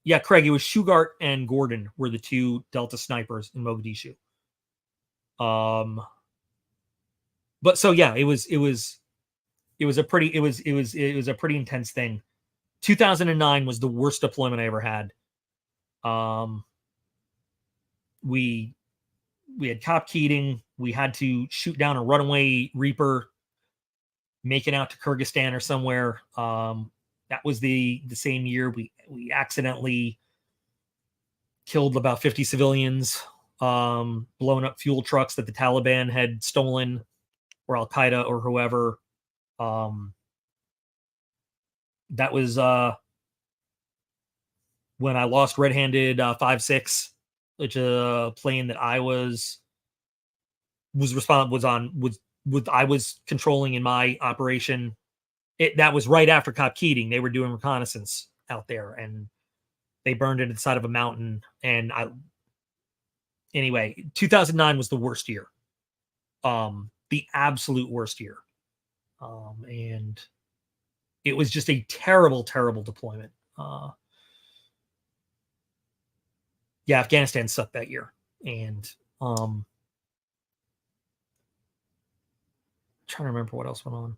Yeah, Craig, it was Shugart and Gordon were the two Delta snipers in Mogadishu. But so yeah, it was a pretty intense thing. 2009 was the worst deployment I ever had. We had Cop Keating. We had to shoot down a runaway Reaper, make it out to Kyrgyzstan or somewhere. That was the same year we accidentally killed about 50 civilians, blown up fuel trucks that the Taliban had stolen, or Al Qaeda or whoever. That was when I lost red-handed 5.6, which a plane that I was controlling in my operation. That was right after Cop Keating. They were doing reconnaissance out there, and they burned it at the side of a mountain. And anyway, 2009 was the worst year, the absolute worst year, and it was just a terrible, terrible deployment. Yeah, Afghanistan sucked that year, and trying to remember what else went on.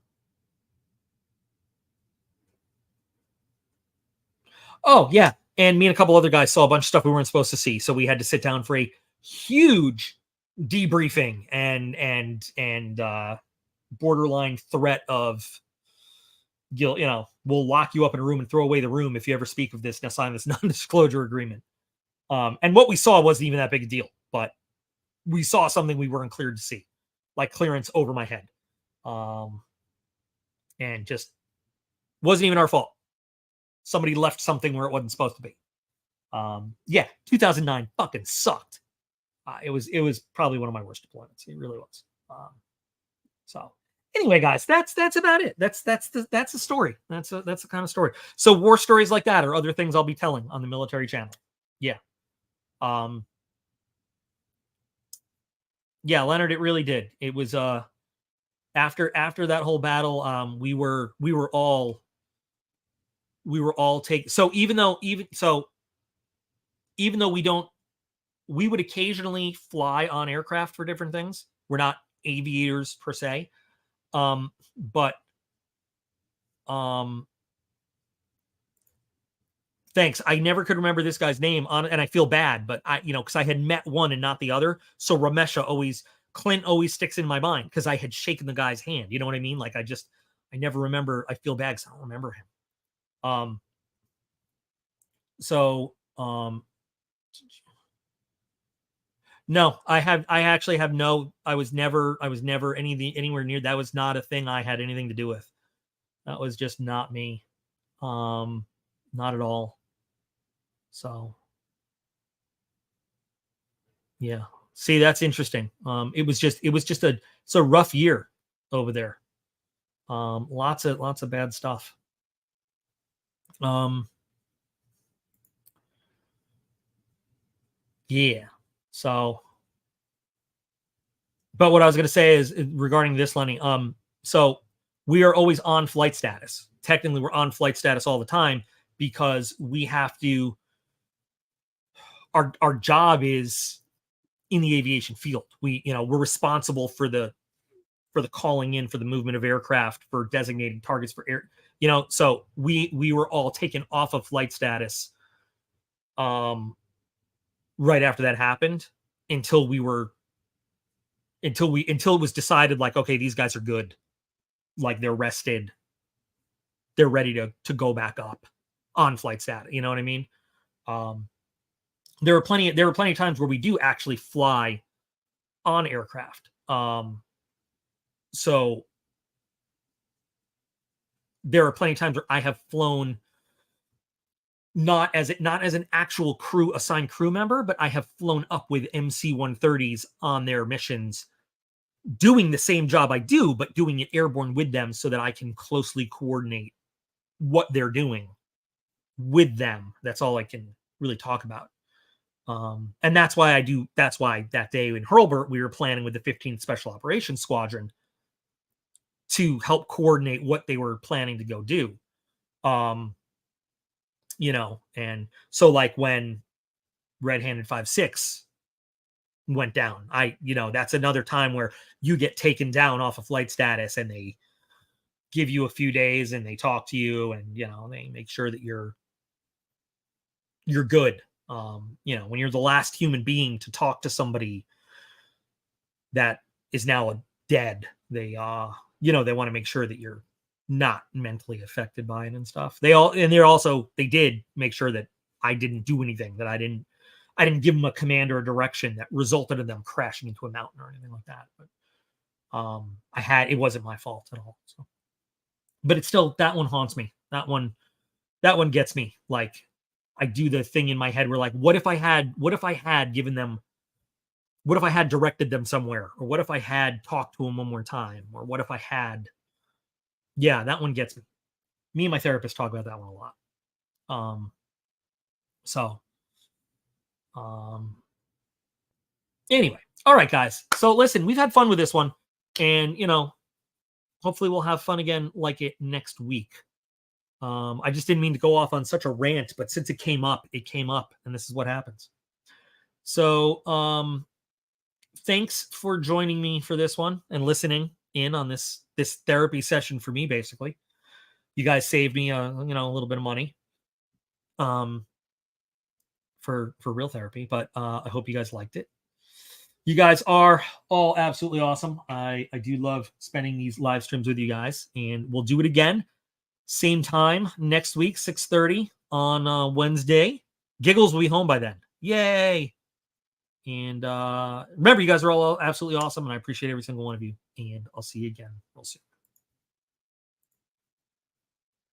Oh, yeah. And me and a couple other guys saw a bunch of stuff we weren't supposed to see. So we had to sit down for a huge debriefing and borderline threat of, we'll lock you up in a room and throw away the room if you ever speak of this. Now sign this non-disclosure agreement. And what we saw wasn't even that big a deal, but we saw something we weren't cleared to see, like clearance over my head. And just wasn't even our fault. Somebody left something where it wasn't supposed to be. Yeah, 2009 fucking sucked. It was probably one of my worst deployments. It really was. So anyway, guys, that's about it. That's the story. That's the kind of story. So war stories like that are other things I'll be telling on the military channel. Yeah. Yeah, Leonard, it really did. It was after that whole battle, we were all taken. So even though we would occasionally fly on aircraft for different things. We're not aviators per se. But thanks. I never could remember this guy's name and I feel bad, but because I had met one and not the other. So Clint always sticks in my mind because I had shaken the guy's hand. You know what I mean? Like I never remember. I feel bad because I don't remember him. No, I was never anywhere near. That was not a thing I had anything to do with. That was just not me. Not at all. So yeah. See, that's interesting. It was just it's a rough year over there. Lots of bad stuff. Yeah. So, but what I was going to say is regarding this, Lenny. So we are always on flight status. Technically, we're on flight status all the time because we have to. Our job is in the aviation field. We're responsible for the calling in, for the movement of aircraft, for designating targets for air. So we were all taken off of flight status. Right after that happened, until it was decided, like, okay, these guys are good, like they're rested, they're ready to go back up on flight status. You know what I mean? There were plenty of times where we do actually fly on aircraft. So there are plenty of times where I have flown not as an actual assigned crew member, but I have flown up with MC-130s on their missions, doing the same job I do, but doing it airborne with them so that I can closely coordinate what they're doing with them. That's all I can really talk about. And that's why that day in Hurlburt, we were planning with the 15th Special Operations Squadron to help coordinate what they were planning to go do. And so like when Red-Handed 5.6 went down, that's another time where you get taken down off of flight status and they give you a few days and they talk to you and, they make sure that you're good. When you're the last human being to talk to somebody that is now dead, they want to make sure that you're not mentally affected by it and stuff. They did make sure that I didn't do anything, that I didn't give them a command or a direction that resulted in them crashing into a mountain or anything like that. But it wasn't my fault at all. So, but it's still, that one haunts me. That one gets me. Like, I do the thing in my head where, like, what if I had directed them somewhere, or what if I had talked to them one more time, or what if I had. Yeah, that one gets me. Me and my therapist talk about that one a lot. Anyway, all right, guys. So listen, we've had fun with this one, and hopefully we'll have fun again like it next week. I just didn't mean to go off on such a rant, but since it came up, and this is what happens. So, thanks for joining me for this one and listening. in on this therapy session for me. Basically, you guys saved me a little bit of money for real therapy, but I hope you guys liked it. You guys are all absolutely awesome. I do love spending these live streams with you guys, and we'll do it again same time next week, 6:30 on Wednesday. Giggles will be home by then. Yay. And remember, you guys are all absolutely awesome, and I appreciate every single one of you. And I'll see you again real soon.